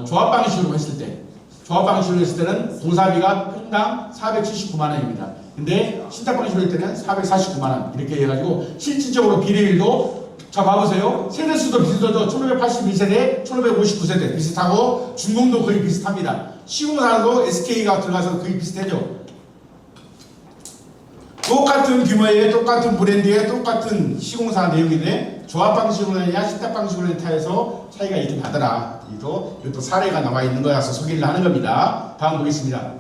조합 방식으로 했을 때 는 공사비가 평당 479만 원입니다. 근데 신탁 방식으로 할 때는 449만 원 이렇게 해가지고 실질적으로 비례율도 자 봐보세요. 세대수도 비슷하죠. 1582세대, 1559세대 비슷하고 준공도 거의 비슷합니다. 시공사도 SK가 들어가서 거의 비슷하죠. 똑같은 규모의 똑같은 브랜드의 똑같은 시공사 내용인데 조합 방식으로 했냐 신탁 방식으로 했냐 해서 차이가 있긴 하더라. 이것도 사례가 나와 있는 거라서 소개를 하는 겁니다. 다음 보겠습니다.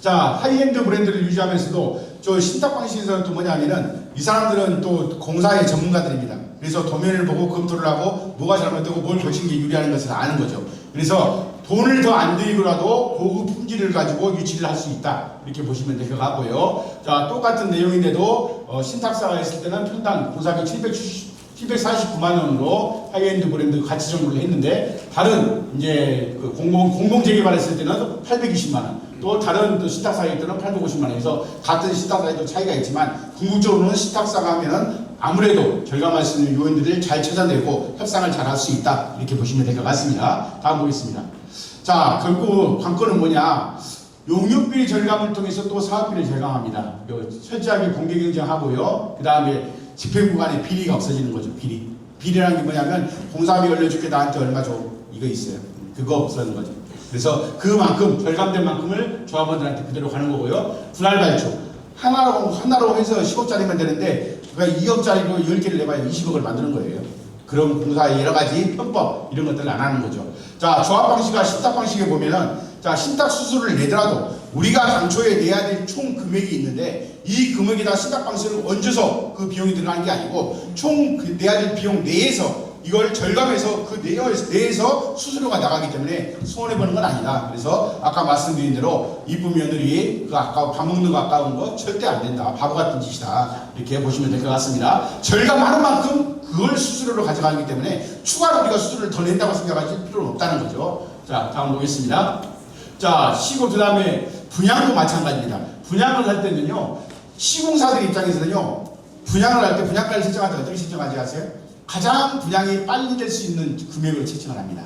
자, 하이엔드 브랜드를 유지하면서도 저 신탁 방식에서는 또 뭐냐면은 이 사람들은 또 공사의 전문가들입니다. 그래서 도면을 보고 검토를 하고 뭐가 잘못되고 뭘 고친 게 유리하는 것을 아는 거죠. 그래서 돈을 더 안 들이고라도 고급 품질을 가지고 유지를 할 수 있다. 이렇게 보시면 될 것 같고요. 자, 똑같은 내용인데도 신탁사가 했을 때는 평당 공사비 749만 원으로 하이엔드 브랜드 가치 정보를 했는데 다른 이제 그 공공 재개발했을 때는 820만 원. 또 다른 또 신탁사일 때는 850만 원에서 같은 신탁사에도 차이가 있지만 궁극적으로는 신탁사가 하면은 아무래도 절감할 수 있는 요인들을 잘 찾아내고 협상을 잘 할 수 있다. 이렇게 보시면 될 것 같습니다. 다음 보겠습니다. 자, 결국 관건은 뭐냐? 용역비 절감을 통해서 또 사업비를 절감합니다. 철저하게 공개 경쟁하고요. 그 다음에 집행구간에 비리가 없어지는 거죠. 비리라는 게 뭐냐면 공사비 올려줄게 나한테 얼마 줘. 이거 있어요. 그거 없어지는 거죠. 그래서 그만큼 절감된 만큼을 조합원들한테 그대로 가는 거고요. 분할 발주 하나로 해서 10억짜리면 되는데 그러니까 2억짜리로 10개를 내봐야 20억을 만드는 거예요. 그런 공사의 여러 가지 편법 이런 것들을 안 하는 거죠. 자, 조합 방식과 신탁 방식에 보면은 자, 신탁 수수료를 내더라도 우리가 당초에 내야 될 총 금액이 있는데 이 금액에다 신탁 방식을 얹어서 그 비용이 들어가는 게 아니고 총 내야 될 비용 내에서 이걸 절감해서 그 내에서 수수료가 나가기 때문에 손해보는 건 아니다. 그래서 아까 말씀드린 대로 이쁜 며느리 그 아까 밥 먹는 거 아까운 거 절대 안 된다. 바보 같은 짓이다. 이렇게 보시면 될 것 같습니다. 절감하는 만큼 그걸 수수료로 가져가기 때문에 추가로 우리가 수수료를 더 낸다고 생각하실 필요는 없다는 거죠. 자, 다음 보겠습니다. 자, 그 다음에 분양도 마찬가지입니다. 분양을 할 때는요, 시공사들 입장에서는요, 분양을 할 때 분양가를 설정할 때 어떻게 설정하지 아세요? 가장 분양이 빨리 될 수 있는 금액을 책정을 합니다.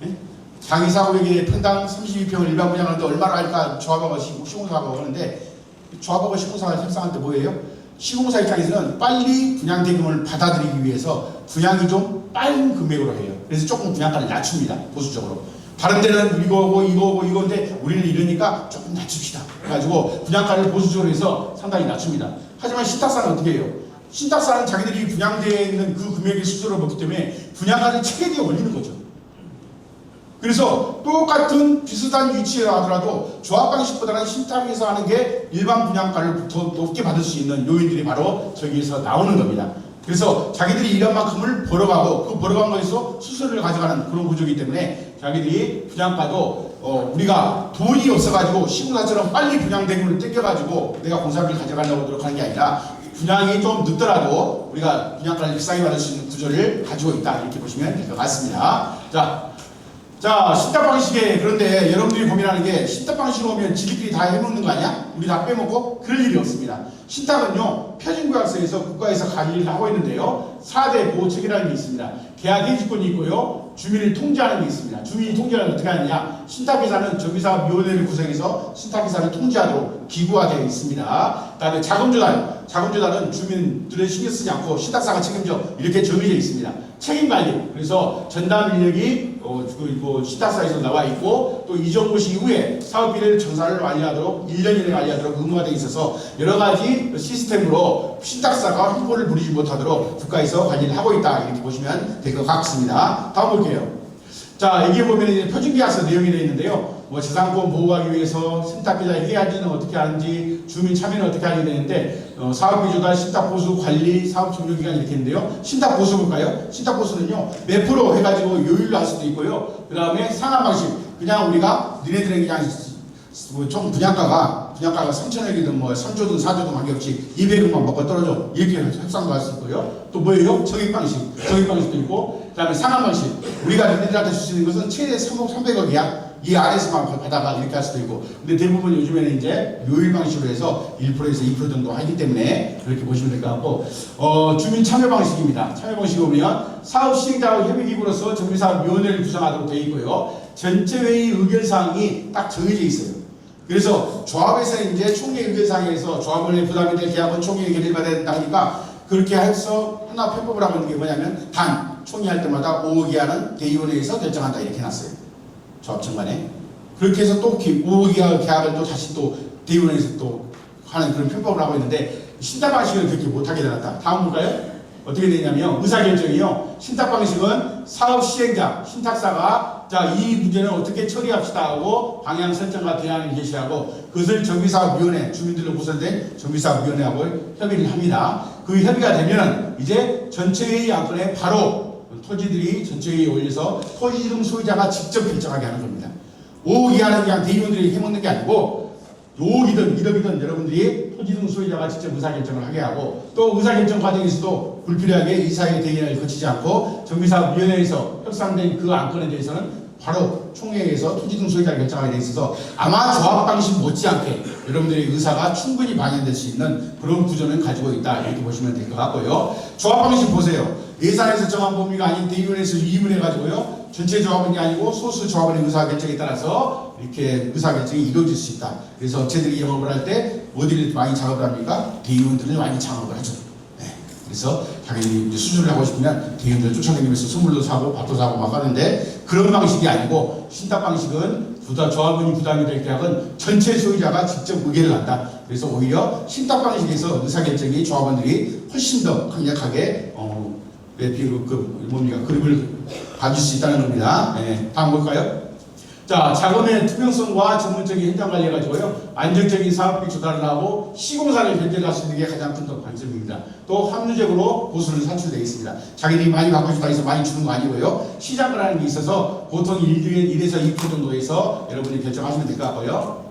네? 장의사고액에 평당 32평을 일반 분양하는데 얼마나 할까 조합하고 시공사하고 하는데 조합하고 시공사가 협상할 때 뭐예요? 시공사 입장에서는 빨리 분양 대금을 받아들이기 위해서 분양이 좀 빠른 금액으로 해요. 그래서 조금 분양가를 낮춥니다. 보수적으로. 다른 데는 이거인데 우리는 이러니까 조금 낮춥시다. 그래가지고 분양가를 보수적으로 해서 상당히 낮춥니다. 하지만 신탁사는 어떻게 해요? 신탁사는 자기들이 분양되어 있는 그 금액의 수수료를 먹기 때문에 분양가를 최대에 올리는 거죠. 그래서 똑같은 비슷한 위치에 하더라도 조합 방식보다는 신탁에서 하는 게 일반 분양가를 더 높게 받을 수 있는 요인들이 바로 저기에서 나오는 겁니다. 그래서 자기들이 이런 만큼을 벌어가고 그 벌어간 거에서 수수료를 가져가는 그런 구조이기 때문에 자기들이 분양가도 우리가 돈이 없어가지고 시공사처럼 빨리 분양 대금을 땡겨가지고 내가 공사비를 가져가려고 노력하는 게 아니라 분양이 좀 늦더라도 우리가 분양가를 비싸게 받을 수 있는 구조를 가지고 있다. 이렇게 보시면 될 것 같습니다. 자, 신탁 방식에 그런데 여러분들이 고민하는 게 신탁 방식으로 오면 지들끼리 다 해먹는 거 아니야? 우리 다 빼먹고? 그럴 일이 없습니다. 신탁은요, 표준구역서에서 국가에서 관리를 하고 있는데요. 4대 보호책이라는 게 있습니다. 계약 해지권이 있고요. 주민을 통제하는 게 있습니다. 주민이 통제하는 어떻게 하느냐? 신탁회사는 정비사업위원회를 구성해서 신탁회사를 통제하도록 기구화되어 있습니다. 그 다음에 자금조달은 주민들을 신경 쓰지 않고 신탁사가 책임져 이렇게 정해져 있습니다. 책임관리, 그래서 전담 인력이 신탁사에서 나와 있고 또 이정부 시 이후에 사업비를 정산을 완료하도록 1년 이내에 완료하도록 의무가 되어 있어서 여러 가지 시스템으로 신탁사가 횡포를 부리지 못하도록 국가에서 관리를 하고 있다. 이렇게 보시면 될 것 같습니다. 다음 볼게요. 자, 여기 보면 이제 표준계약서 내용이 되어 있는데요. 뭐 재산권 보호하기 위해서 신탁계좌 해야지는 어떻게 하는지, 주민 참여는 어떻게 하게 되는데, 사업비 조달, 신탁 보수, 관리, 사업 종료 기간 이렇게 있는데요. 신탁 보수 볼까요? 신탁 보수는요, 몇 프로 해가지고 요율로 할 수도 있고요. 그 다음에 상환 방식, 그냥 우리가 너네들은 그냥 총 분양가가 3천억이든 뭐 3조든 4조든 관계없이 200억만 먹고 떨어져 이렇게 협상도 할 수 있고요. 또 뭐예요? 적립 방식도 있고, 그 다음에 상환 방식, 우리가 너희들한테 줄 수 있는 것은 최대 300억이야 이 아래에서만 받아가 이렇게 할 수도 있고, 근데 대부분 요즘에는 이제 요일 방식으로 해서 1%에서 2% 정도 하기 때문에 그렇게 보시면 될 것 같고, 주민 참여 방식입니다. 참여 방식이 보면 사업 시행자와 협의기구로서 정비사업위원회를 구성하도록 되어 있고요. 전체 회의 의견사항이 딱 정해져 있어요. 그래서 조합에서 이제 총회 의견사항에서 조합원의 부담이 될 계약은 총회 의견을 받아야 된다니까, 그렇게 해서 하나 편법을 하고 있는 게 뭐냐면, 단 총회할 때마다 5억 이하는 대의원회에서 결정한다 이렇게 해놨어요. 조합청간에. 그렇게 해서 또 5억 이하 계약을 또 다시 또 대의원회에서 또 하는 그런 편법을 하고 있는데, 신탁 방식을 그렇게 못하게 되었다. 다음 볼까요? 어떻게 되냐면, 의사결정이요. 신탁 방식은 사업 시행자, 신탁사가 자, 이 문제는 어떻게 처리합시다 하고 방향 설정과 대안을 제시하고, 그것을 정비사업위원회, 주민들로 구성된 정비사업위원회하고 협의를 합니다. 그 협의가 되면 이제 전체회의 안건에 바로 토지들이 전체회의에 올려서 토지 등 소유자가 직접 결정하게 하는 겁니다. 5억 이하는 그냥 대의원들이 해먹는 게 아니고 5억이든 1억이든 여러분들이 토지 등 소유자가 직접 의사결정을 하게 하고, 또 의사결정 과정에서도 불필요하게 이사회 대의를 거치지 않고 정비사업위원회에서 협상된 그 안건에 대해서는 바로 총회에서 토지 등 소유자가 결정하게 돼 있어서 아마 조합 방식 못지않게 여러분들의 의사가 충분히 반영될 수 있는 그런 구조는 가지고 있다 이렇게 보시면 될 것 같고요. 조합 방식 보세요. 예산에서 정한 범위가 아닌 대의원에서 위임해가지고요, 전체 조합원이 아니고 소수 조합원의 의사결정에 따라서 이렇게 의사결정이 이루어질 수 있다. 그래서 업체들이 영업을 할 때 어디를 많이 작업을 합니까? 대의원들을 많이 작업을 하죠. 그래서 당연히 이제 수주를 하고 싶으면 대의원들 쫓아다니면서 선물도 사고 밥도 사고 막 하는데, 그런 방식이 아니고 신탁 방식은 조합원이 부담이 될 계약은 전체 소유자가 직접 의결을 한다. 그래서 오히려 신탁 방식에서 의사결정이 조합원들이 훨씬 더 강력하게 그림을 봐줄 수 있다는 겁니다. 다음 볼까요? 자, 자금의 투명성과 전문적인 현장 관리해 가지고요, 안정적인 사업비 조달을 하고 시공사를 변경할 수 있는 게 가장 큰 관점입니다. 또 합리적으로 보수를 산출되어 있습니다. 자기들이 많이 갖고 싶다 해서 많이 주는 거 아니고요, 시장을 하는 게 있어서 보통 1에서 2% 정도에서 여러분이 결정하시면 될 것 같고요.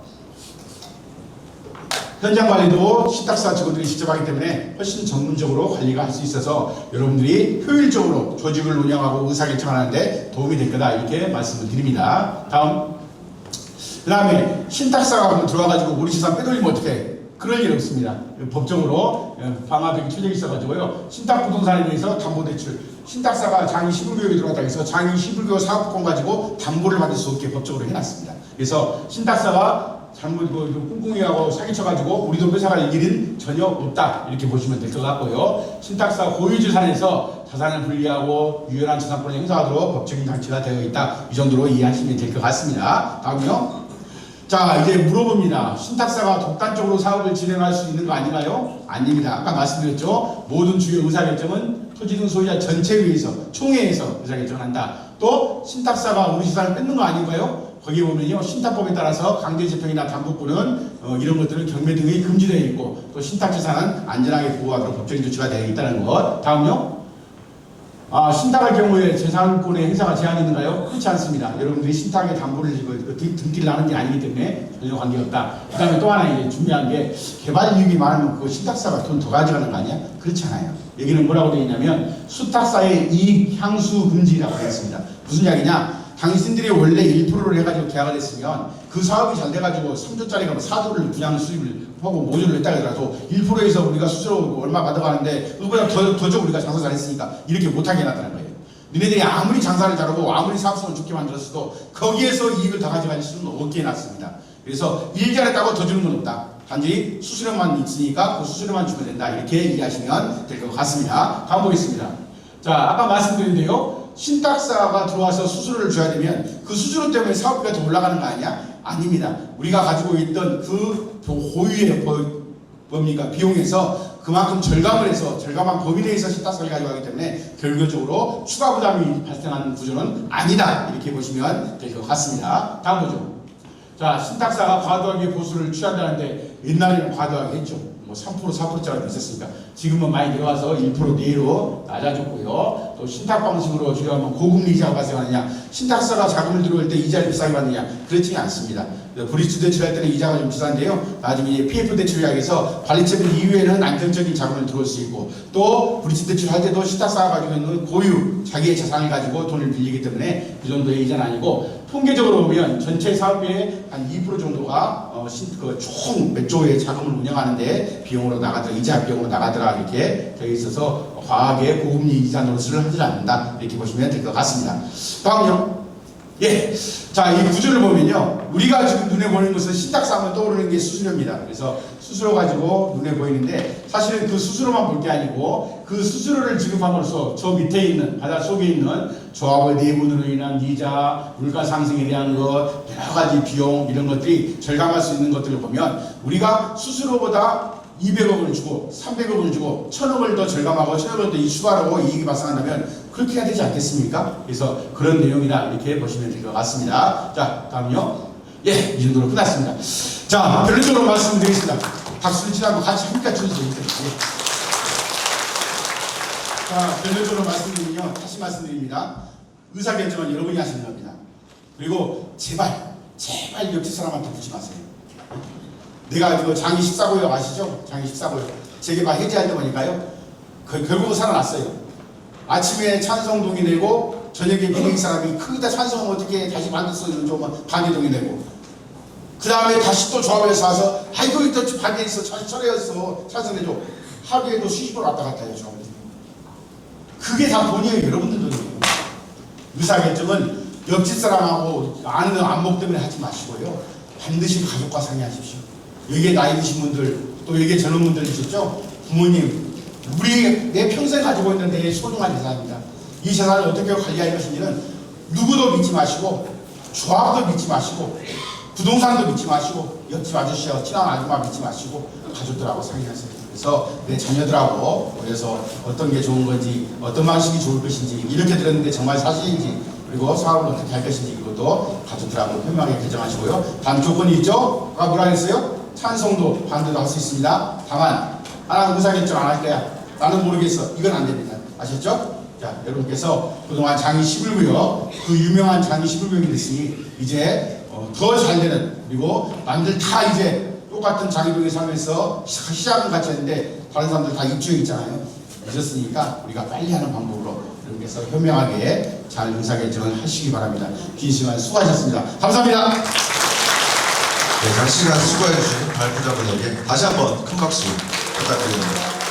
현장 관리도 신탁사 직원들이 직접 하기 때문에 훨씬 전문적으로 관리가 할 수 있어서 여러분들이 효율적으로 조직을 운영하고 의사결정하는데 도움이 될 거다 이렇게 말씀을 드립니다. 다음, 그 다음에 신탁사가 들어와가지고 우리 재산 빼돌리면 어떡해? 그럴 일 없습니다. 법적으로 방화벽이 쳐져 있어가지고요, 신탁부동산에 대해서 담보대출, 신탁사가 장기 시불교육에 들어왔다 해서 장기 시불교육 사업권 가지고 담보를 받을 수 없게 법적으로 해놨습니다. 그래서 신탁사가 잘못 꿍꿍이하고 사기쳐가지고 우리도 뺏어갈 일은 전혀 없다 이렇게 보시면 될 것 같고요. 신탁사 고유재산에서 자산을 분리하고 유연한 재산권을 행사하도록 법적인 장치가 되어 있다, 이 정도로 이해하시면 될 것 같습니다. 다음요. 자, 이제 물어봅니다. 신탁사가 독단적으로 사업을 진행할 수 있는 거 아닌가요? 아닙니다. 아까 말씀드렸죠. 모든 주요 의사결정은 토지 등 소유자 전체회의에서, 총회에서 의사결정을 한다. 또 신탁사가 우리 재산을 뺏는 거 아닌가요? 거기 보면요, 신탁법에 따라서 강제집행이나 담보권은 이런 것들은 경매 등이 금지되어 있고, 또 신탁재산은 안전하게 보호하도록 법적인 조치가 되어 있다는 것. 다음요. 신탁할 경우에 재산권의 행사가 제한이 있는가요? 그렇지 않습니다. 여러분들이 신탁의 담보를 등기를 하는 게 아니기 때문에 전혀 관계없다. 그 다음에 또 하나 이제 중요한 게, 개발 이익이 많으면 그 신탁사가 돈 더 가져가는 거 아니야? 그렇지 않아요. 여기는 뭐라고 되어 있냐면 수탁사의 이익 향수 금지라고 되어 있습니다. 무슨 이야기냐? 당신들이 원래 1%를 해가지고 계약을 했으면 그 사업이 잘 돼가지고 3조짜리가 4조를 분양 수입을 하고 모듈을 했다 하더라도 1%에서 우리가 수수료 얼마 받아가는데 그거보다 더 줘, 우리가 장사 잘했으니까 이렇게 못하게 해놨다는 거예요. 너네들이 아무리 장사를 잘하고 아무리 사업성을 좋게 만들었어도 거기에서 이익을 더 가져갈 수는 없게 해놨습니다. 그래서 일 잘했다고 더 주는 건 없다. 단지 수수료만 있으니까 그 수수료만 주면 된다, 이렇게 이해하시면 될 것 같습니다. 다음 보겠습니다. 자, 아까 말씀드렸는데요, 신탁사가 들어와서 수수료를 줘야 되면 그 수수료 때문에 사업비가 더 올라가는 거 아니야? 아닙니다. 우리가 가지고 있던 그 고유의 비용에서 그만큼 절감을 해서 절감한 범위 내에서 신탁사를 가져가기 때문에 결과적으로 추가 부담이 발생하는 구조는 아니다 이렇게 보시면 될 것 같습니다. 다음 보죠. 자, 신탁사가 과도하게 보수를 취한다는데 옛날에는 과도하게 했죠. 뭐 3% 4%짜리 있었으니까 지금은 많이 내려와서 1% 내로 낮아졌고요. 또 신탁 방식으로 주요하면 고금리 이자가 발생하느냐, 신탁사가 자금을 들어올 때 이자를 비싸게 받느냐, 그렇지는 않습니다. 브릿지 대출할 때는 이자가 좀 비싼데요. 나중에 PF 대출이라고 해서 관리처분 이후에는 안정적인 자금을 들어올 수 있고, 또 브릿지 대출할 때도 신탁사가 가지고 있는 고유 자기의 자산을 가지고 돈을 빌리기 때문에 그 정도의 이자는 아니고, 통계적으로 보면 전체 사업비의 한 2% 정도가 총 몇 조의 자금을 운영하는데 비용으로 나가더라, 이자 비용으로 나가더라 이렇게 되어 있어서 과하게 고금리 이자 노릇을 하지 않는다 이렇게 보시면 될 것 같습니다. 다음요. 예. 자, 이 구조를 보면요. 우리가 지금 눈에 보이는 것은 신탁사 하면 떠오르는 게 수수료입니다. 그래서 수수료 가지고 눈에 보이는데 사실은 그 수수료만 볼 게 아니고 그 수수료를 지급함으로써 저 밑에 있는 바다 속에 있는 조합의 내분으로 인한 이자, 물가 상승에 대한 것, 여러 가지 비용 이런 것들이 절감할 수 있는 것들을 보면 우리가 수수료보다 200억을 주고 300억을 주고 1000억을 더 절감하고 1000억을 더 추가로 이익이 발생한다면 그렇게 해야 되지 않겠습니까? 그래서 그런 내용이다 이렇게 보시면 될 것 같습니다. 자, 다음요. 예, 이 정도로 끝났습니다. 자, 결론적으로 말씀드리겠습니다. 박수를 치라고 같이 함께 쳐주세요. 예. 자, 결론적으로 말씀드리면요. 다시 말씀드립니다. 의사결정은 여러분이 하시는 겁니다. 그리고 제발 옆집 사람한테 묻지 마세요. 내가 이거 장기 14고요 아시죠? 장기 14고요. 재개발 해제하려고 보니까요. 결국은 살아났어요. 아침에 찬성동의 내고 저녁에 비대위 사람이 크기다 찬성을 어떻게 다시 만들 수 있는 좀 반대동의 내고 그 다음에 다시 또 조합에서 와서 아이고 또 반대했어 철회했어 찬성해줘 하루에도 수십 번 왔다 갔다 해요. 조합에서. 그게 다 돈이에요. 여러분들 돈이에요. 의사결정은 옆집 사람하고 아는 안목 때문에 하지 마시고요. 반드시 가족과 상의하십시오. 여기에 나이 드신 분들 또 여기에 젊은 분들 있었죠? 부모님 내 평생 가지고 있는 내 소중한 재산입니다. 이 재산을 어떻게 관리할 것인지는 누구도 믿지 마시고 조합도 믿지 마시고 부동산도 믿지 마시고 옆집 아저씨와 친한 아줌마 믿지 마시고 가족들하고 상의하세요. 그래서 내 자녀들하고 그래서 어떤 게 좋은 건지 어떤 방식이 좋을 것인지 이렇게 들었는데 정말 사실인지 그리고 사업을 어떻게 할 것인지 이것도 가족들하고 현명하게 결정하시고요. 단 조건이 있죠? 아까 뭐라 했어요? 찬성도 반대도 할 수 있습니다. 다만 나는 의사결정 안 할 거야. 나는 모르겠어. 이건 안 됩니다. 아셨죠? 자, 여러분께서 그동안 장이 11구요. 그 유명한 장이 11구역이 됐으니 이제 더 잘 되는 그리고 남들 다 이제 똑같은 장이동에 살면서 시작은 같이 했는데 다른 사람들 다 입주해 있잖아요. 늦었으니까 우리가 빨리 하는 방법으로 여러분께서 현명하게 잘 의사결정을 하시기 바랍니다. 긴 시간 수고하셨습니다. 감사합니다. 네, 장시간 수고해주신 발표자분에게 다시 한번 큰 박수 부탁드립니다.